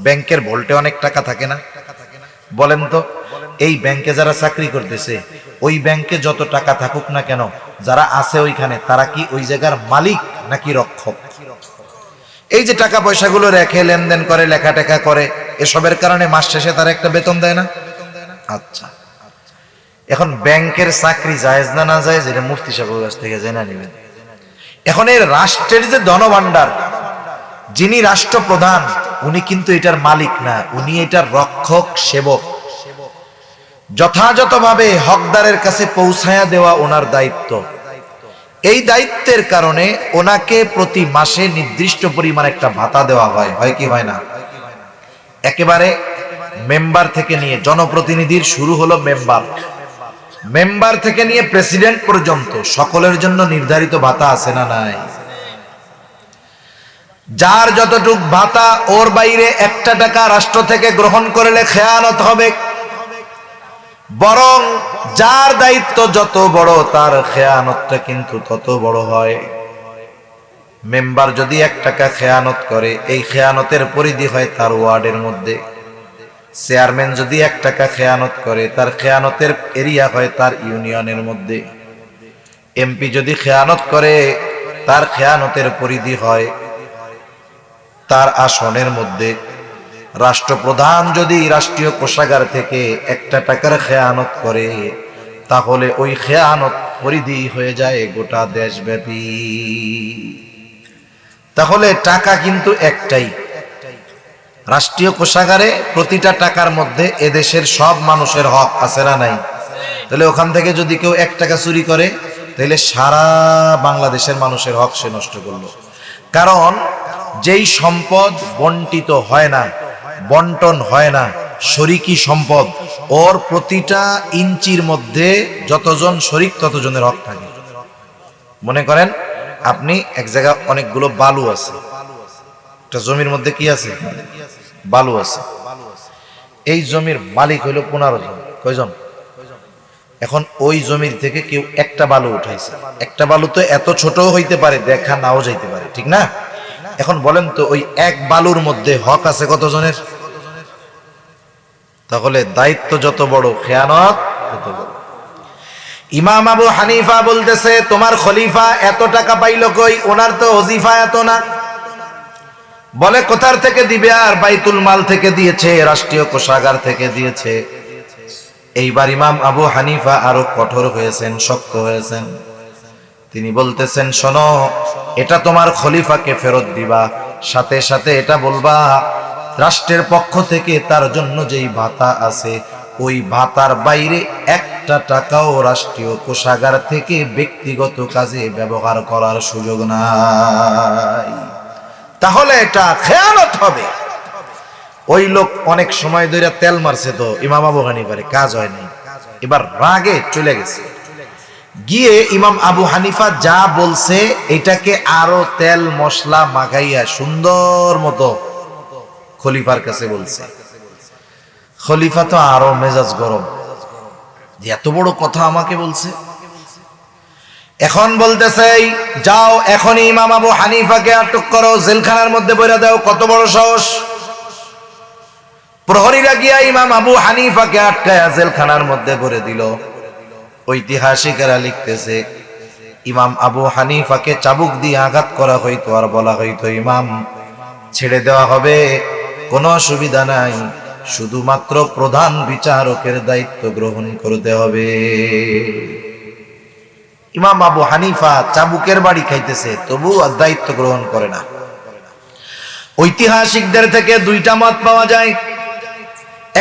ব্যাংকের ভোল্টে অনেক টাকা থাকে না? বলেন তো, এই ব্যাংকে যারা চাকরি করতেছে, ওই ব্যাংকে যত টাকা থাকুক না কেন, যারা আছে ওইখানে তারা কি ওই জায়গার মালিক নাকি রক্ষক? এই যে টাকা পয়সাগুলো রেখে লেনদেন করে, লেখাটেখা করে, এসবের কারণে মাস শেষে তারা একটা বেতন দেয় না? আচ্ছা, এখন ব্যাংকের চাকরি জায়েজ না জায়েজ এটা মুফতি সাহেবের কাছ থেকে জেনে নেবেন। এখন এই রাষ্ট্রের যে ধনভাণ্ডার, যিনি রাষ্ট্রপ্রধান উনি কিন্তু এটার মালিক না, উনি এটার রক্ষক সেবক। যথাযথভাবে হকদারের কাছে পৌঁছায়া দেওয়া ওনার দায়িত্ব। এই দায়িত্বের কারণে ওনাকে প্রতি মাসে নির্দিষ্ট পরিমাণ একটা ভাতা দেওয়া হয়, হয় কি হয় না? একেবারে মেম্বার থেকে নিয়ে জনপ্রতিনিধির শুরু হলো মেম্বার থেকে নিয়ে প্রেসিডেন্ট পর্যন্ত সকলের জন্য নির্ধারিত ভাতা আছে না নাই? যার যতটুক ভাতা, ওর বাইরে একটা টাকা রাষ্ট্র থেকে গ্রহণ করলে খেয়ানত হবে। বরং যার দায়িত্ব যত বড় তার খেয়ানতটা কিন্তু তত বড় হয়। মেম্বার যদি 1 টাকা খেয়ানত করে, এই খেয়ানতের পরিধি হয় তার ওয়ার্ডের মধ্যে। চেয়ারম্যান যদি 1 টাকা খেয়ানত করে, তার খেয়ানতের এরিয়া হয় তার ইউনিয়নের মধ্যে। এমপি যদি খেয়ানত করে, তার খেয়ানতের পরিধি হয় তার আসনের মধ্যে। রাষ্ট্রপ্রধান যদি রাষ্ট্রীয় কোষাগার থেকে 1 টাকার খেয়ানত করে, তাহলে ওই খেয়ানত পরিধি হয়ে যায় গোটা দেশব্যাপী। তাহলে টাকা কিন্তু একটাই, রাষ্ট্রীয় কোষাগারে প্রতিটা টাকার মধ্যে এদেশের সব মানুষের হক আছে না নাই? তাহলে ওখান থেকে যদি কেউ 1 টাকা চুরি করে, তাহলে সারা বাংলাদেশের মানুষের হক সে নষ্ট করলো। কারণ যেই সম্পদ বন্টিত হয় না, বন্টন হয় না, শরিকি সম্পদ, ওর প্রতিটা ইঞ্চির মধ্যে যতজন শরিক ততজনের হক থাকে। মনে করেন আপনি এক জায়গায় অনেকগুলো বালু আছে, একটা জমির মধ্যে কি আছে? বালু আছে। এই জমির মালিক হইল 15 জন। কয়জন? এখন ওই জমির থেকে কেউ একটা বালু উঠাইছে। একটা বালু তো এত ছোট হইতে পারে, দেখা নাও যাইতে পারে, ঠিক না? এখন বলেন তো ওই এক বালুর মধ্যে হক আছে কতজনের? তাহলে দায়িত্ব যত বড়, খেয়ানত তত বড়। ইমাম আবু হানিফা বলতেছে, তোমার খলিফা এত টাকা পাইল কই? ওনার তো ওজিফা এত না। বলে কোথার থেকে দিবে? আর বাইতুল মাল থেকে দিয়েছে, রাষ্ট্রীয় কোষাগার থেকে দিয়েছে। এইবার ইমাম আবু হানিফা আরো কঠোর হয়েছেন, শক্ত হয়েছেন। তিনি বলতেছেন, শোনো, এটা তোমার খলিফাকে ফেরত দিবা, সাথে সাথে এটা বলবা রাষ্ট্রের পক্ষ থেকে তার জন্য যেই ভাতা আছে, ওই ভাতার বাইরে 1 টাকাও রাষ্ট্রীয় কোষাগার থেকে ব্যক্তিগত কাজে ব্যবহার করার সুযোগ নাই। তাহলে এটা খেয়ানত হবে। ওই লোক অনেক সময় ধরে তেল মারছে, তো ইমাম আবু হানিফার কাজ হয় নাই। এবার রাগে চলে গেছে, গিয়ে ইমাম আবু হানিফা যা বলছে এটাকে আরো তেল মশলা মাখাইয়া সুন্দর মতো খলিফার কাছে বলছে। খলিফা তো আরো মেজাজ গরম, যে এত বড় কথা আমাকে বলছে। এখন বলতেছে, যাও এখনই ইমাম আবু হানিফাকে আটক করো, জেলখানার মধ্যে বইরা দাও। কত বড় সাহস! প্রহরীরা গিয়া ইমাম আবু হানিফাকে আটকায়া জেলখানার মধ্যে ভরে দিল। ঐতিহাসিকেরা লিখতেছে, ইমাম আবু হানিফাকে চাবুক দিয়ে আঘাত করা হইতো, আর বলা হইতো, ইমাম ছেড়ে দেওয়া হবে, কোনো অসুবিধা নাই, শুধুমাত্র প্রধান বিচারকের দায়িত্ব গ্রহণ করতে হবে। ইমাম আবু হানিফা চাবুকের বাড়ি খাইতেছে, তবু আর দায়িত্ব গ্রহণ করে না। ঐতিহাসিকদের থেকে 2টা মত পাওয়া যায়।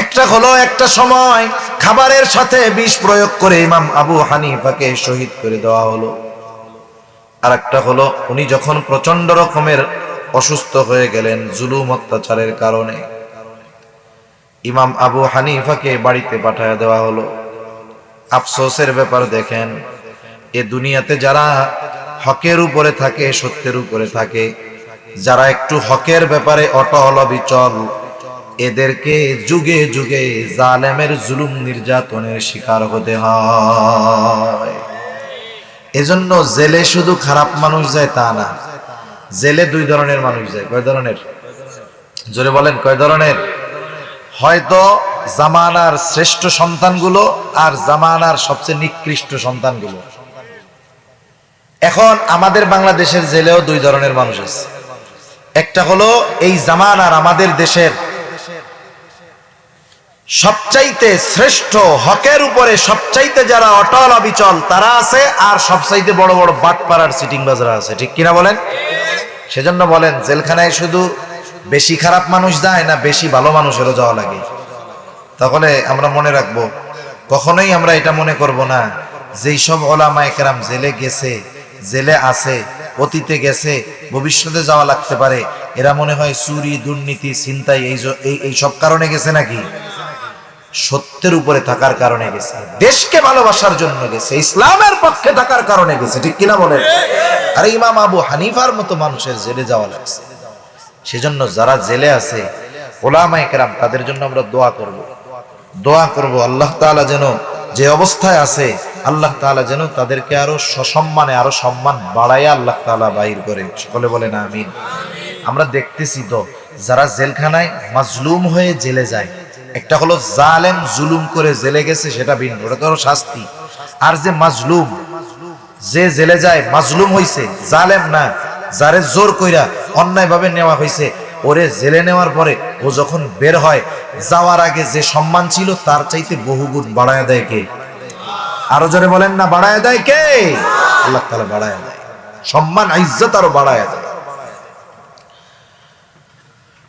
একটা হলো, একটা সময় খাবারের সাথে বিষ প্রয়োগ করে ইমাম আবু হানিফাকে শহীদ করে দেওয়া হলো। আর একটা হলো, উনি যখন প্রচন্ড রকমের অসুস্থ হয়ে গেলেন জুলুম অত্যাচারের কারণে, ইমাম আবু হানিফাকে বাড়িতে পাঠায় দেওয়া হলো। আফসোসের ব্যাপার দেখেন, এ দুনিয়াতে যারা হকের উপরে থাকে, সত্যের উপরে থাকে, যারা একটু হকের ব্যাপারে অটল অবিচল, এদেরকে যুগে যুগে জালেমের জুলুম নির্যাতনের শিকার হতে হয়। এজন্য জেলে শুধু খারাপ মানুষ যায় তা না, জেলে 2 ধরনের মানুষ যায়। কয় ধরনের? জোরে বলেন, কয় ধরনের? হয়তো জামানার শ্রেষ্ঠ সন্তানগুলো আর জামানার সবচেয়ে নিকৃষ্ট সন্তানগুলো। এখন আমাদের বাংলাদেশের জেলেও 2 ধরনের মানুষ আছে। একটা হলো এই জামানার আমাদের দেশের সবচাইতে শ্রেষ্ঠ, হকের উপরে সবচাইতে যারা অটল অবিচল তারা আছে, আর সবচাইতে বড় বড় বাটপাড়ার সিটিং বাজার আছে। ঠিক কিনা বলেন? সেজন্য বলেন জেলখানায় শুধু বেশি খারাপ মানুষ যায় না বেশি ভালো মানুষেরও যাওয়া লাগে? তাহলে আমরা মনে রাখবো, কখনোই আমরা এটা মনে করব না যেই সব ওলামায়ে কেরাম জেলে গেছে, জেলে আছে, অতীতে গেছে, ভবিষ্যতে যাওয়া লাগতে পারে, এরা মনে হয় চুরি দুর্নীতি ছিনতাই এই সব কারণে গেছে নাকি? সত্যের উপরে থাকার কারণে গেছে, দেশকে ভালোবাসার জন্য গেছে, ইসলামের পক্ষে থাকার কারণে গেছে, ঠিক কিনা বলেন? আর ইমাম আবু হানিফার মতো মানুষের জেলে যাওয়া লাগছে। সেজন্য যারা জেলে আছে ওলামায়ে কেরাম, তাদের জন্য আমরা দোয়া করব আল্লাহ তাআলা যেন যে অবস্থায় আছে আল্লাহ তাআলা যেন তাদেরকে আরো সসম্মানে আরো সম্মান বাড়াইয়া আল্লাহ তাআলা বাহির করে। সকলে বলেন আমিন। আমরা দেখতেছি তো যারা জেলখানায় মাজলুম হয়ে জেলে যায়, একটা হলো জালেম জুলুম করে জেলে গেছে, সেটা ভিন্ন, ওটা তো শাস্তি। আর যে মাজলুম, যে জেলে যায় মাজলুম হইছে, জালেম না, যারে জোর কইরা অন্যায় ভাবে নেওয়া হয়েছে, ওরে জেলে নেওয়ার পরে ও যখন বের হয়, যাওয়ার আগে যে সম্মান ছিল তার চাইতে বহুগুণ বাড়ায় দেয় কে? আরো জোরে বলেন না, বাড়ায় দেয় কে? আল্লাহ তাআলা বাড়ায় দেয়, সম্মান ইজ্জত আরো বাড়ায় দেয়।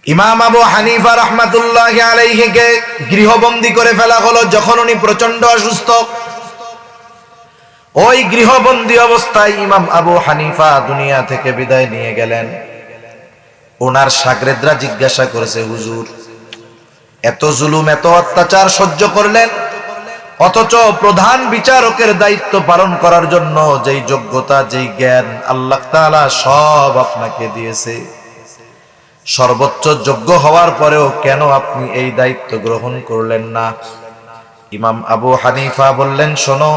ইমাম আবু হানিফা রাহমাতুল্লাহি আলাইহি কে গৃহবন্দী করে ফেলা হলো যখন উনি প্রচন্ড অসুস্থ। ওই গৃহবন্দী অবস্থায় ইমাম আবু হানিফা দুনিয়া থেকে বিদায় নিয়ে গেলেন। ওনার শাগরেদরা জিজ্ঞাসা করেছে, হুজুর এত জুলুম এত অত্যাচার সহ্য করলেন, অথচ প্রধান বিচারকের দায়িত্ব পালন করার জন্য যেই যোগ্যতা যেই জ্ঞান আল্লাহ তাআলা সব আপনাকে দিয়েছে, সর্বোচ্চ যোগ্য হওয়ার পরেও কেন আপনি এই দায়িত্ব গ্রহণ করলেন না? ইমাম আবু হানিফা বললেন, শোনো,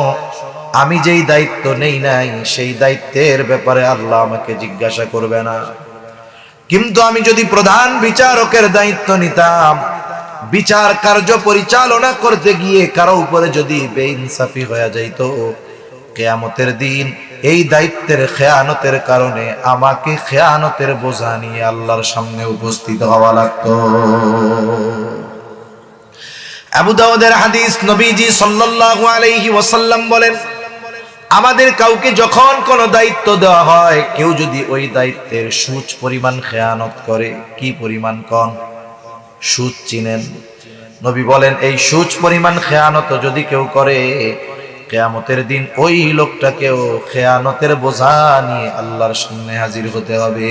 আমি যেই দায়িত্ব নেই নাই সেই দায়িত্বের ব্যাপারে আল্লাহ আমাকে জিজ্ঞাসা করবে না, কিন্তু আমি যদি প্রধান বিচারকের দায়িত্ব নিতাম, বিচার কার্য পরিচালনা করতে গিয়ে কারো উপরে যদি বেইনসাফি হয়ে যাইত, কিয়ামতের দিন এই দায়িত্বের খেয়ানতের কারণে আমাকে খেয়ানতের বোঝা নিয়ে আল্লাহর সামনে উপস্থিত হওয়া লাগতো। আবু দাউদের হাদিস, নবীজি সাল্লাল্লাহু আলাইহি ওয়াসাল্লাম বলেন, আমাদের কাউকে যখন কোনো দায়িত্ব দেওয়া হয়, কেউ যদি ওই দায়িত্বের সুচ পরিমাণ খেয়ানত করে, কি পরিমাণ কোন? সুচ চিনেন? নবী বলেন এই সুচ পরিমাণ খেয়ানত যদি কেউ করে, কিয়ামতের দিন ওই লোকটাকেও খেয়ানতের বোঝা নিয়ে আল্লাহর সামনে হাজির হতে হবে।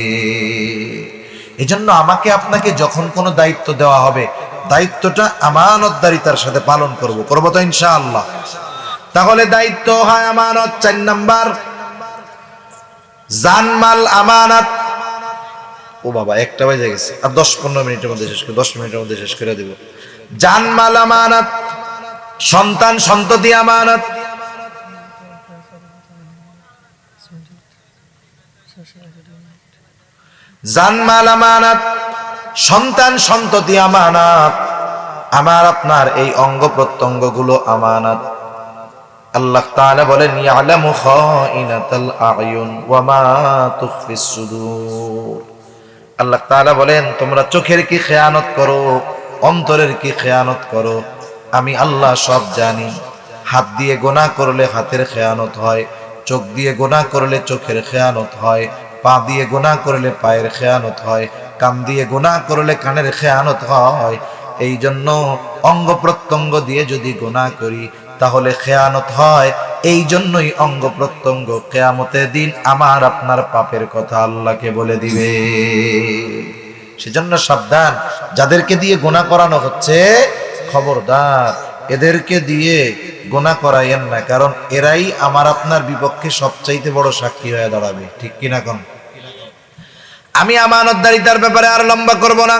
এজন্য আমাকে আপনাকে যখন কোনো দায়িত্ব দেওয়া হবে, দায়িত্বটা আমানতদারিতার সাথে পালন করব তো ইনশাআল্লাহ। তাহলে দায়িত্ব হয় আমানত। 4 নাম্বার, জানমাল আমানত। ও বাবা, 1টা বাজে গেছে, আর 10-15 মিনিটের মধ্যে শেষ করে, 10 মিনিটের মধ্যে শেষ করে দেব। জানমাল আমানত, সন্তান সন্ততি আমানত। জানমাল আমানত, সন্তান সন্ততি আমানত। আমার আপনার এই অঙ্গ প্রত্যঙ্গ গুলো আমানত। আল্লাহ তাআলা বলেন, ইয়ালামু খাইনাতাল আয়ুন ওয়া মা তুখফিস সুদূর। আল্লাহ তাআলা বলেন, তোমরা চোখের কি খেয়ানত করো, অন্তরের কি খেয়ানত করো, আমি আল্লাহ সব জানি। হাত দিয়ে গুনাহ করলে হাতের খেয়ানত হয়, চোখ দিয়ে গুনাহ করলে চোখের খেয়ানত হয়, পা দিয়ে গুনাহ করলে পায়ের খেয়ানত হয়, কান দিয়ে গুনাহ করলে কানের খেয়ানত হয়। এই জন্য অঙ্গ প্রত্যঙ্গ দিয়ে যদি গুনাহ করি তাহলে খেয়ানত হয়। এই জন্যই অঙ্গ প্রত্যঙ্গ কিয়ামতের দিন আমার আপনার পাপের কথা আল্লাহকে বলে দিবে। সেজন্য সাবধান, যাদেরকে দিয়ে গুনাহ করানো হচ্ছে খবরদার এদেরকে দিয়ে গুনাহ করাইয়েন না, কারণ এরাই আমার আপনার বিপক্ষে সবচাইতে বড় সাক্ষী হয়ে দাঁড়াবে, ঠিক কিনা কোন? আমি আমানতদারিতার ব্যাপারে আর লম্বা করব না।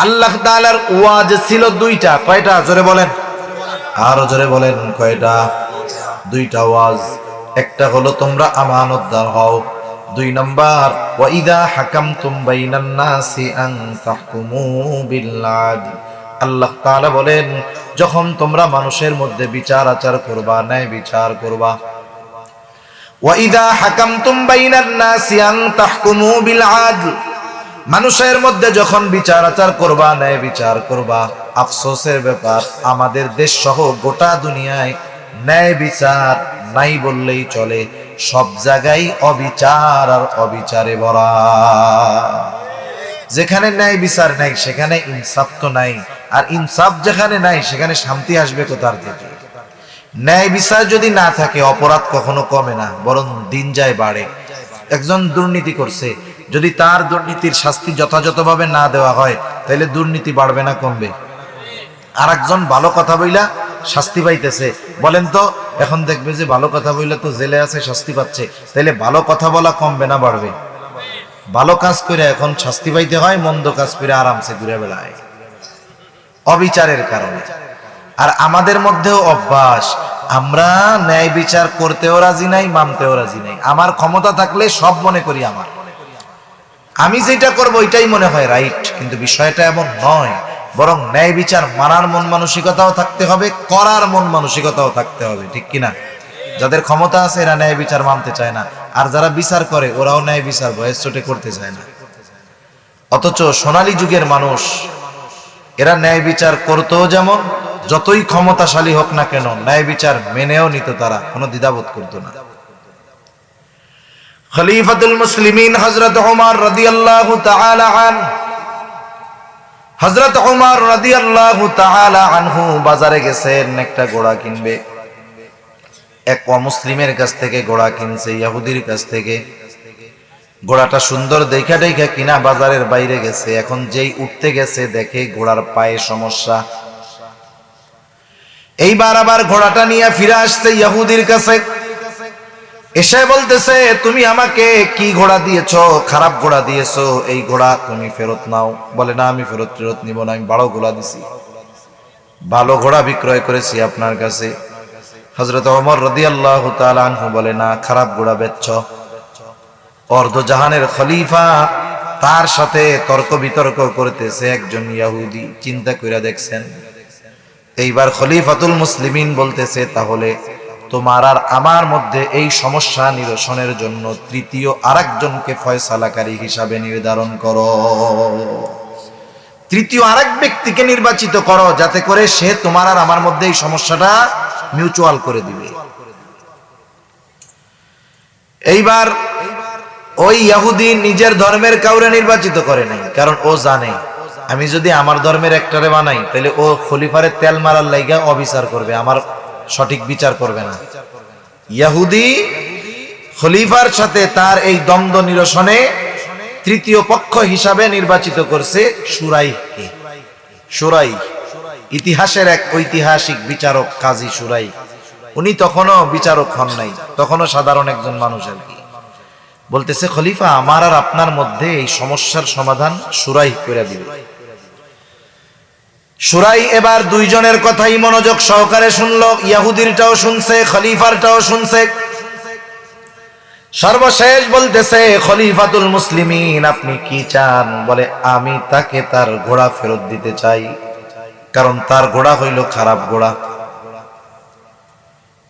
আল্লাহ তাআলার ওয়াজ ছিল 2টা, কয়টা? জোরে বলেন, আরো জোরে বলেন, কয়টা? 2টা ওয়াজ। একটা হলো তোমরা আমানতদার হও, 2 নাম্বার ওয়া ইযা হাকামতুম বাইনান নাসি আন তাহকুমু বিল আদল। আল্লাহ তাআলা বলেন, যখন তোমরা মানুষের মধ্যে বিচার আচার করবা, ন্যায় বিচার করবা, ওয়া ইযা হাকামতুম বাইনান নাসি আন তাহকুমু বিল আদল, মানুষের মধ্যে যখন বিচার আচার করবা, ন্যায় বিচার করবা। আফসোসের ব্যাপার, আমাদের দেশ সহ গোটা দুনিয়ায় ন্যায় বিচার নাই বললেই চলে। সব জায়গায় অবিচার আর অবিচারে ভরা। যেখানে ন্যায় বিচার নাই সেখানে ইনসাফ তো নাই, আর ইনসাফ যেখানে নাই সেখানে শান্তি আসবে কোথার থেকে? ন্যায় বিচার যদি না থাকে অপরাধ কখনো কমে না, বরং দিন যায় বাড়ে। একজন দুর্নীতি করছে, যদি তার দুর্নীতির শাস্তি যথাযথভাবে না দেওয়া হয় তাহলে দুর্নীতি বাড়বে না কমবে? আর একজন ভালো কথা বইলা শাস্তি পাইতেছে, বলেন তো এখন দেখবে যে ভালো কথা বইলা তো জেলে আছে শাস্তি পাচ্ছে, তাহলে ভালো কথা বলা কমবে না বাড়বে? ভালো কাজ করে এখন শাস্তি পাইতে হয়, মন্দ কাজ করে আরামসে ঘুরে বেড়ায়, অবিচারের কারণে। আর আমাদের মধ্যেও অভ্যাস, আমরা ন্যায় বিচার করতেও রাজি নাই, মানতেও রাজি নাই। আমার ক্ষমতা থাকলে সব মনে করি আমার, আমি যেটা করবো ওইটাই মনে হয় রাইট, কিন্তু বিষয়টা এমন নয়। বরং ন্যায় বিচার মানার মন মানসিকতাও থাকতে হবে, করার মন মানসিকতাও থাকতে হবে, ঠিক কিনা? যাদের ক্ষমতা আছে এরা ন্যায় বিচার মানতে চায় না, আর যারা বিচার করে ওরাও ন্যায় বিচার ভয়েস চোটে করতে চায় না। অথচ সোনালী যুগের মানুষ এরা ন্যায় বিচার করতেও যেমন, যতই ক্ষমতাশালী হোক না কেন ন্যায় বিচার মেনেও নিত, তারা কোনো দ্বিধাবোধ করতো না। খলিফাতুল মুসলিমিন হযরত ওমর রাদিয়াল্লাহু তাআলা আনহু, হযরত ওমর রাদিয়াল্লাহু তাআলা আনহু বাজারে গেছেন একটা ঘোড়া কিনবে। এক অমুসলিমের কাছ থেকে ঘোড়া কিনছে, ইহুদির কাছ থেকে। ঘোড়াটা সুন্দর দেখা দেখা কিনা বাজারের বাইরে গেছে। এখন যেই উঠতে গেছে দেখে ঘোড়ার পায়ে সমস্যা। এইবার আবার ঘোড়াটা নিয়ে ফিরে আসছে ইহুদির কাছে, এসে বলতেছে তুমি আমাকে কি ঘোড়া দিয়েছো? খারাপ ঘোড়া দিয়েছো, এই ঘোড়া তুমি ফেরত নাও। বলে না, আমি ফেরত নিব না, আমি ভালো ঘোড়া দিছি, ভালো ঘোড়া বিক্রয় করেছি আপনার কাছে। হযরত ওমর রাদিয়াল্লাহু তাআলা আনহু বলে না, খারাপ ঘোড়া বেচছো। অর্ধজাহানের খলিফা, তার সাথে তর্ক বিতর্ক করতেছে একজন ইহুদি। চিন্তা কইরা দেখছেন? এইবার খলিফাতুল মুসলিমিন বলতেছে তাহলে তোমার আর আমার মধ্যে এই সমস্যা নিরসনের জন্য তৃতীয় আরেকজনকে ফয়সালাকারী হিসাবে নির্ধারণ করো, তৃতীয় আরেক ব্যক্তিকে নির্বাচিত করো, যাতে করে সে তোমার আর আমার মধ্যে এই সমস্যাটা মিউচুয়াল করে দিবে। এইবার ওই ইহুদি নিজের ধর্মের কাউরে নির্বাচিত করে নাই, কারণ ও জানে আমি যদি আমার ধর্মের একটারে বানাই তাহলে ও খলিফারে তেল মারার লাইগা অবিচার করবে, আমার সঠিক বিচার করবে না। ইহুদি খলিফার সাথে তার এই দ্বন্দ্ব নিরসনে তৃতীয় পক্ষ হিসাবে নির্বাচিত করছে শুরাইহকে। শুরাই ইতিহাসের এক ঐতিহাসিক বিচারক, কাজী শুরাই। উনি তখনও বিচারক হন নাই, তখনও সাধারণ একজন মানুষ আর কি। বলতেছে খলিফা, আমার আর আপনার মধ্যে এই সমস্যার সমাধান শুরাই করে দিবে। শুরাই এবার দুইজনের কথাই মনোযোগ সহকারে শুনলো, ইহুদিরটাও শুনছে, খলিফারটাও শুনছে। সর্বশেষ বলতেছে খলিফাতুল মুসলিমিন আপনি কি চান? বলে আমি তাকে তার ঘোড়া ফেরত দিতে চাই, কারণ তার ঘোড়া হইল খারাপ ঘোড়া।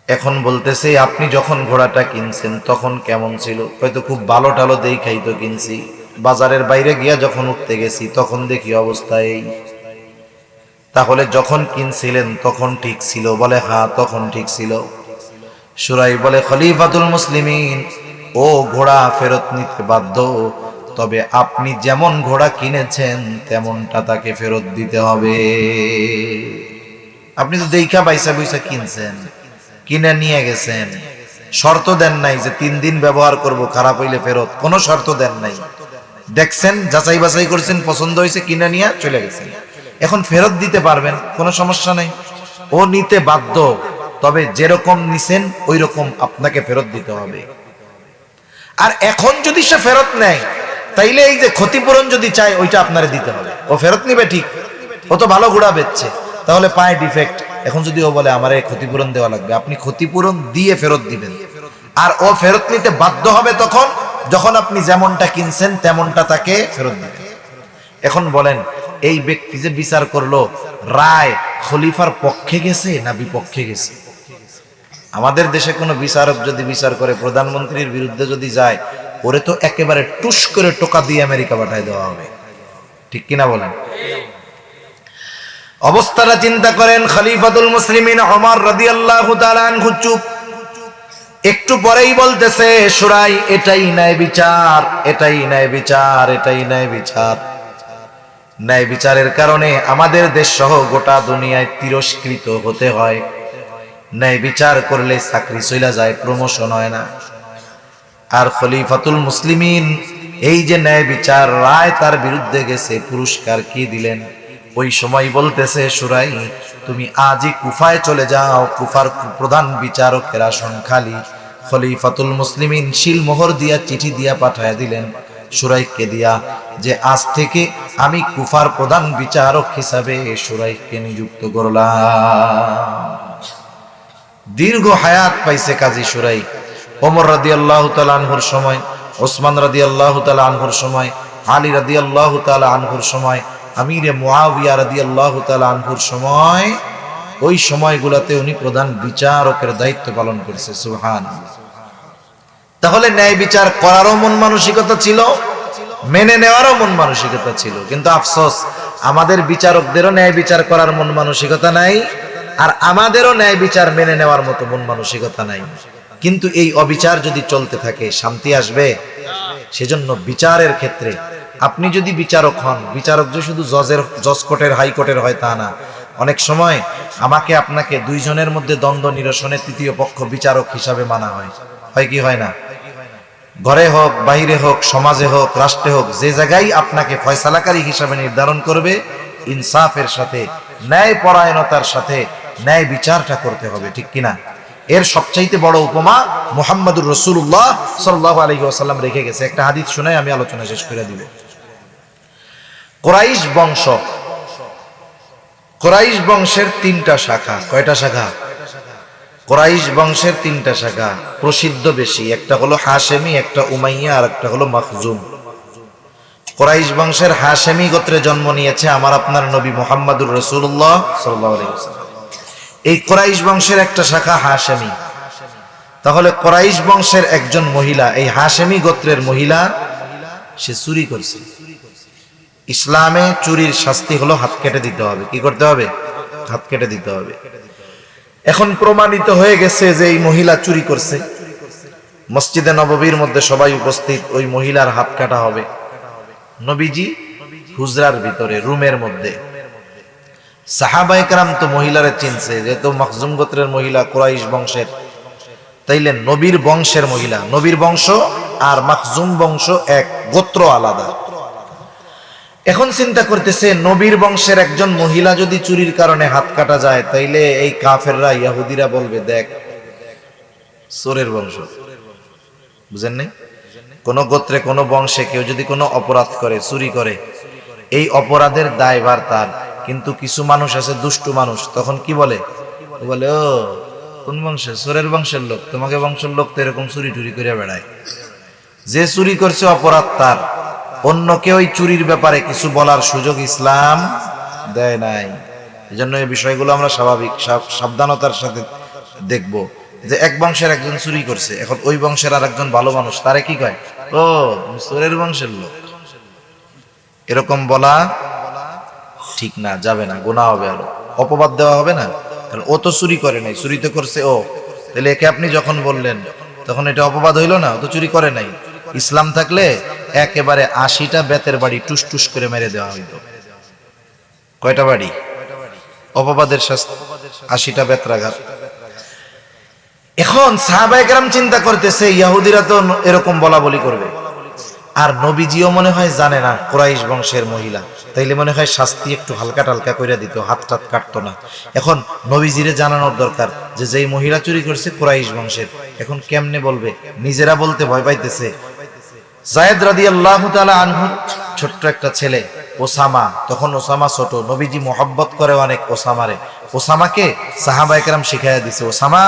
এখন বলতেছে আপনি যখন ঘোড়াটা কিনছেন তখন কেমন ছিল? হয়তো খুব ভালো টালো দেখাই তো কিনছি, বাজারের বাইরে গিয়া যখন উঠতে গেছি তখন দেখি অবস্থা এই। তাহলে যখন কিনছিলেন তখন ঠিক ছিল? বলে হ্যাঁ তখন ঠিক ছিল। শুরাই বলে খলিফাতুল মুসলিমিন ও ঘোড়া ফেরত নিতে বাধ্য, তবে আপনি যেমন ঘোড়া কিনেছেন তেমনটা তাকে ফেরত দিতে হবে। আপনি তো দেখা পয়সা পয়সা কিনছেন, কিনে নিয়ে গেছেন, শর্ত দেন নাই যে 3 দিন ব্যবহার করব, খারাপ হইলে ফেরত, কোনো শর্ত দেন নাই। দেখছেন, যাচাই বাছাই করছেন, পছন্দ হয়েছে, কিনে নিয়ে চলে গেছেন। এখন ফেরত দিতে পারবেন, কোনো সমস্যা নাই। ও নিতে বাধ্য, তবে যেরকম নিছেন ওই রকম আপনাকে ফেরত দিতে হবে। আর এখন যদি সে ফেরত নেয় তাইলে এই যে ক্ষতিপূরণ যদি চায় ওইটা আপনারে দিতে হবে। ও ফেরত নিবে ঠিক, ও তো ভালো ঘোড়া বেচছে, তাহলে পায় ডিফেক্ট। এখন যদি ও বলে আমারে ক্ষতিপূরণ দেওয়া লাগবে, আপনি ক্ষতিপূরণ দিয়ে ফেরত দিবেন। আর ও ফেরত নিতে বাধ্য হবে তখন যখন আপনি যেমনটা কিনছেন তেমনটা তাকে ফেরত দিবেন। এখন বলেন, এই ব্যক্তি যে বিচার করলো, রায় খলিফার পক্ষে গেছে না বিপক্ষে গেছে? আমাদের দেশে কোনো বিচারক যদি বিচার করে প্রধানমন্ত্রীর বিরুদ্ধে যদি যায়, ওরে তো একেবারে টুস করে টোকা দিয়ে আমেরিকা পাঠায় দেওয়া হবে, ঠিক কিনা বলেন? অবস্থাটা চিন্তা করেন। খলিফাতুল মুসলিমিন ওমর রাদিয়াল্লাহু তাআলা আনহু চুপ। একটু পরেই বলতেছে সুরাই, এটাই ন্যায় বিচার, এটাই ন্যায় বিচার, এটাই ন্যায় বিচার। ন্যায় বিচারের কারণে আমাদের দেশ সহ গোটা দুনিয়ায় তিরস্কৃত হতে হয়। ন্যায় বিচার করলে চাকরি চলে যায়, প্রমোশন হয় না। আর খলিফাতুল মুসলিমিন এই যে ন্যায় বিচার রায় তার বিরুদ্ধে গেছে, পুরস্কার কি দিলেন? ওই সময় বলতেছে সুরাই, তুমি আজই কুফায় চলে যাও, কুফার প্রধান বিচারকের আসন খালি। খলিফাতুল মুসলিমিন শিলমোহর দিয়া চিঠি দিয়া পাঠায় দিলেন সুরাইকে দিয়া, যে আজ থেকে আমি কুফার প্রধান বিচারক হিসাবে সুরাইকে নিযুক্ত করলাম। দীর্ঘ হায়াত পাইছে কাজী সুরাই। ওমর রাদিয়াল্লাহু তাআলা আনহুর সময়, ওসমান রাদিয়াল্লাহু তাআলা আনহুর সময়, আলী রাদিয়াল্লাহু তাআলা আনহুর সময়, আমিরে মুআবিয়া রাদিয়াল্লাহু তাআলা আনহুর সময়, ওই সময়গুলোতে উনি প্রধান বিচারকের দায়িত্ব পালন করেছে। সুবহানাল্লাহ। তাহলে ন্যায় বিচার করারও মন মানসিকতা ছিল, মেনে নেওয়ারও মন মানসিকতা ছিল। কিন্তু আফসোস, আমাদের বিচারকদেরও ন্যায় বিচার করার মন মানসিকতা নাই, আর আমাদেরও ন্যায় বিচার মেনে নেওয়ার মতো মন মানসিকতা নাই। কিন্তু এই অবিচার যদি চলতে থাকে, শান্তি আসবে? সেজন্য বিচারের ক্ষেত্রে আপনি যদি বিচারক হন, বিচারক যে শুধু জজ কোর্টের, হাইকোর্টের হয় তা না। অনেক সময় আমাকে আপনাকে দুইজনের মধ্যে দ্বন্দ্ব নিরসনে তৃতীয় পক্ষ বিচারক হিসাবে মানা হয়। হয় কি হয় না? ঘরে হোক, বাইরে হোক, সমাজে হোক, রাষ্ট্রে হোক, যে জায়গায় আপনাকে ফয়সালাকারী হিসাবে নির্ধারণ করবে, ইনসাফের সাথে, ন্যায় পরায়ণতার সাথে ন্যায় বিচারটা করতে হবে, ঠিক কিনা? এর সবচাইতে বড় উপমা মুহাম্মদুর রাসূলুল্লাহ সাল্লাল্লাহু আলাইহি ওয়াসাল্লাম রেখে গেছে। একটা হাদিস শুনাই আমি আলোচনা শেষ করে দিব। কুরাইশ বংশ, কুরাইশ বংশের তিনটা শাখা। কয়টা শাখা? কুরাইশ বংশের তিনটা শাখা, প্রসিদ্ধ বেশি। একটা হলো হাশেমি, একটা উমাইয়া, আর একটা হলো মাখজুম। কুরাইশ বংশের হাশেমি গোত্রে জন্ম নিয়েছে আমার আপনার নবী মুহাম্মদুর রাসূলুল্লাহ সাল্লাল্লাহু আলাইহি ওয়াসাল্লাম। এই কুরাইশ বংশের একটা শাখা হাশেমি। তাহলে কুরাইশ বংশের একজন মহিলা, এই হাশেমি গোত্রের মহিলা, সে চুরি করছে। ইসলামে চুরির শাস্তি হলো হাত কেটে দিতে হবে। কি করতে হবে? হাত কেটে দিতে হবে। এখন প্রমাণিত হয়ে গেছে যে এই মহিলা চুরি করছে। মসজিদে নববীর মধ্যে সবাই উপস্থিত, ওই মহিলার হাত কাটা হবে। নবীজি হুজরার ভিতরে, রুমের মধ্যে। সাহাবায়ে কেরাম তো মহিলারে চিনছে, যেহেতু মাখজুম গোত্রের মহিলা, কুরাইশ বংশের, তাইলে নবীর বংশের মহিলা। নবীর বংশ আর মাখজুম বংশ এক, গোত্র আলাদা। এখন চিন্তা করতেছে, নবীর বংশের একজন মহিলা যদি চুরির কারণে হাত কাটা যায়, তাইলে এই কাফেররা, ইহুদিরা বলবে, দেখ চোরের বংশ। বুঝেন নাই? কোন গোত্রে, কোন বংশে কেউ যদি কোনো অপরাধ করে, চুরি করে, এই অপরাধের দায়ভার তার। কিন্তু কিছু মানুষ আছে, দুষ্টু মানুষ, তখন কি বলে? বলে, ও কোন বংশে? চোরের বংশের লোক। তোমাকে বংশের লোক তো এরকম চুরি টুরি করে বেড়ায়। যে চুরি করছে অপরাধ তার, অন্যকে ওই চুরির ব্যাপারে কিছু বলার সুযোগ ইসলাম দেয় নাই। এই জন্য এই বিষয়গুলো আমরা স্বাভাবিক সাবধানতার সাথে দেখব। যে এক বংশের একজন চুরি করছে, এখন ওই বংশের আর একজন ভালো মানুষ, তারে কি কয়? ও তুমি চোরের বংশের লোক। এরকম বলা ঠিক না, যাবে না, গুনাহ হবে, আরো অপবাদ দেওয়া হবে না। কারণ ও তো চুরি করে নাই, চুরি তো করছে ও। তাহলে একে আপনি যখন বললেন, তখন এটা অপবাদ হইল না? ও তো চুরি করে নাই। ইসলাম থাকলে একেবারে 80টা বেতের বাড়ি টুস টুস করে মেরে দেওয়া হইত। কয়টা বাড়ি? অপবাদের শাস্তি 80টা বেতরাঘাত। এখন সাহাবায়ে কেরাম চিন্তা করতেছে, ইহুদিরা তো এরকম বলা বলি করবে, আর নবীজিও মনে হয় জানে না কুরাইশ বংশের মহিলা, তাইলে মনে হয় শাস্তি একটু হালকা টালকা করে দিত, হাত টাত কাটতো না। এখন নবীজিরে জানানোর দরকার যে যেই মহিলা চুরি করছে কুরাইশ বংশের। এখন কেমনে বলবে? নিজেরা বলতে ভয় পাইতেছে। যায়েদ রাদিয়াল্লাহু তাআলা আনহু ছোট্ট একটা ছেলে ওসামা, তখন ওসামা ছোট, নবীজি মোহাব্বত করে অনেক ওসামারে। ওসামাকে সাহাবায়ে কেরাম শিখাইয়া দিছে, ওসামা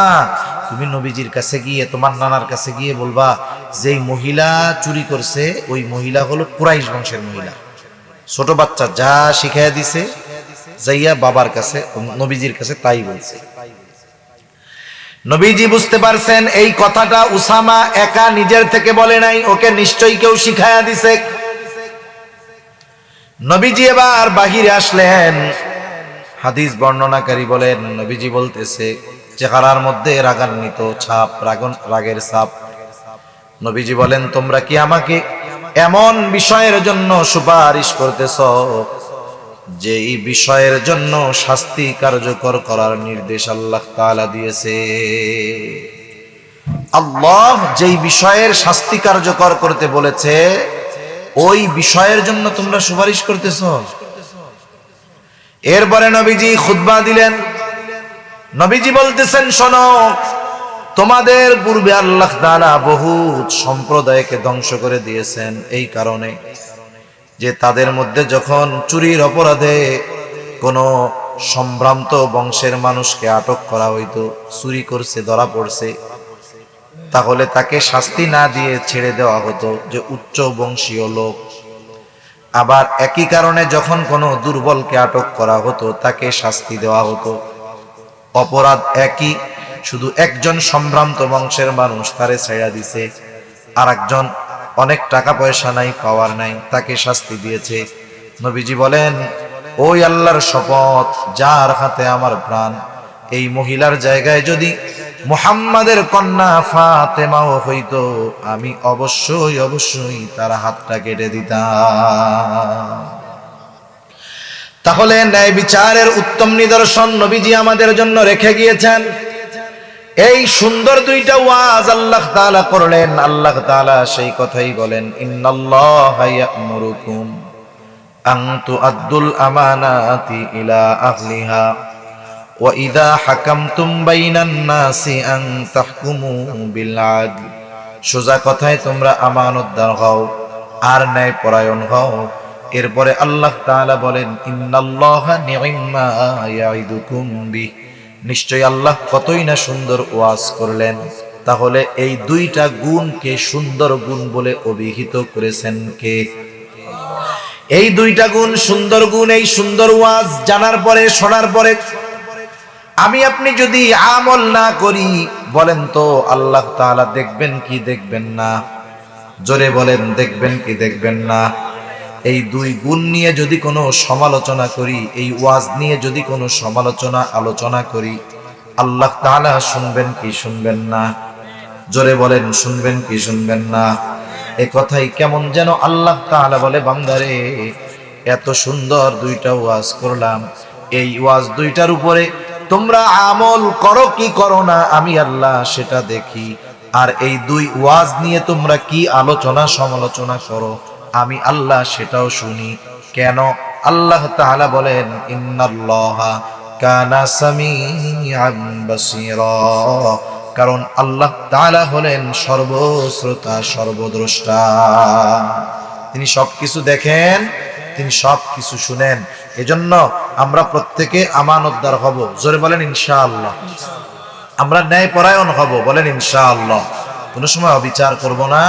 তুমি নবীজির কাছে গিয়ে, তোমার নানার কাছে গিয়ে বলবা যেই মহিলা চুরি করছে ওই মহিলা হলো কুরাইশ বংশের মহিলা। ছোট বাচ্চা যা শিখাইয়া দিছে, যাইয়া বাবার কাছে, নবীজির কাছে তাই বলছে। নবীজি বুঝতে পারছেন এই কথাটা উসামা একা নিজের থেকে বলে নাই, ওকে নিশ্চয়ই কেউ শিখায়া দিছে। নবীজি এবার বাহিরে আসলেন। হাদিস বর্ণনাকারী বলেন, নবীজি বলতেছে, চেহারার মধ্যে রাগান্বিত ছাপ, রাগের ছাপ। নবীজি বলেন, তোমরা কি আমাকে এমন বিষয়ের জন্য সুপারিশ করতেছ যেই বিষয়ের জন্য শাস্তি কার্যকর করার নির্দেশ আল্লাহ তাআলা দিয়েছে? আল্লাহ যেই বিষয়ের শাস্তি কার্যকর করতে বলেছে ওই বিষয়ের জন্য তোমরা সুপারিশ করতেছ? এরপরে নবীজি খুতবা দিলেন। নবীজি বলতেছেন, শোনো, তোমাদের পূর্বে আল্লাহ তাআলা বহুত সম্প্রদায়কে ধ্বংস করে দিয়েছেন এই কারণে যে তাদের মধ্যে যখন চুরির অপরাধে কোনো সম্ভ্রান্ত বংশের মানুষকে আটক করা হইতো, চুরি করছে ধরা পড়ছে, তাহলে তাকে শাস্তি না দিয়ে ছেড়ে দেওয়া হতো যে উচ্চ বংশীয় লোক। আবার একই কারণে যখন কোনো দুর্বলকে আটক করা হতো তাকে শাস্তি দেওয়া হতো। অপরাধ একই, শুধু একজন সম্ভ্রান্ত বংশের মানুষ তারে ছেড়ে দিছে, আর একজন অনেক টাকা পয়সা নাই, পাওয়ার নাই, তাকে শাস্তি দিয়েছে। নবীজি বলেন, ওই আল্লাহর শপথ যার হাতে আমার প্রাণ, এই মহিলার জায়গায় যদি মুহাম্মাদের কন্যা ফাতেমাও হইতো, আমি অবশ্যই তার হাতটা কেটে দিতাম। তাহলে ন্যায় বিচারের উত্তম নিদর্শন নবীজি আমাদের জন্য রেখে গিয়েছেন। এই সুন্দর দুইটা ওয়াজ আল্লাহ তাআলা করলেন। আল্লাহ তাআলা সেই কথাই বলেন, ইন্নাল্লাহা ইয়া'মুরুকুম আন তু'আদ্দুল আমানাতি ইলা আহলিহা ওয়া ইযা হাকামতুম বাইনান নাসি আন তাহকুমু বিল আদল। সোজা কথায় তোমরা আমানতদার হও আর ন্যায় পরায়ণ হও। এরপরে আল্লাহ তাআলা বলেন, ইন্নাল্লাহা নি'ম্মা ইয়া'iদুকুম বিহি, নিশ্চয় আল্লাহ কতই না সুন্দর ওয়াজ করলেন। তাহলে এই দুইটা গুণকে সুন্দর গুণ বলে অভিহিত করেছেন কে? এই দুইটা গুণ সুন্দর গুণ। এই সুন্দর ওয়াজ জানার পরে, শোনার পরে আমি আপনি যদি আমল না করি, বলেন তো আল্লাহ তাআলা দেখবেন কি দেখবেন না? জোরে বলেন, দেখবেন কি দেখবেন না? এই দুই গুণ নিয়ে যদি কোনো সমালোচনা করি, এই ওয়াজ নিয়ে যদি কোনো আলোচনা করি, আল্লাহ তাআলা শুনবেন কি শুনবেন না? জোরে বলেন, শুনবেন কি শুনবেন না? এই কথাই কেমন যেন আল্লাহ তাআলা বলে, বান্দারে, এত সুন্দর দুইটা ওয়াজ করলাম, এই ওয়াজ দুইটার উপরে তোমরা আমল করো কি করো না আমি আল্লাহ সেটা দেখি। আর এই দুই ওয়াজ নিয়ে তোমরা কি আলোচনা সমালোচনা করো আমি আল্লাহ সেটাও শুনি। কেন? আল্লাহ তাআলা বলেন, ইন্নাল্লাহা কানা সামিআন বাসীরা, কারণ আল্লাহ তাআলা হলেন সর্বশ্রোতা সর্বদ্রষ্টা। তিনি সবকিছু দেখেন, তিনি সবকিছু শুনেন। এজন্য আমরা প্রত্যেকে আমানতদার হব। জোরে বলেন ইনশাআল্লাহ। আমরা ন্যায় পরায়ণ হব, বলেন ইনশাআল্লাহ। কোনো সময় অবিচার করব না,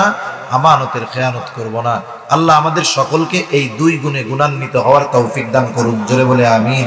আমানতের খেয়ানত করব না। আল্লাহ আমাদের সকলকে এই দুই গুণে গুণান্বিত হওয়ার তৌফিক দান করুন। জোরে বলে আমিন।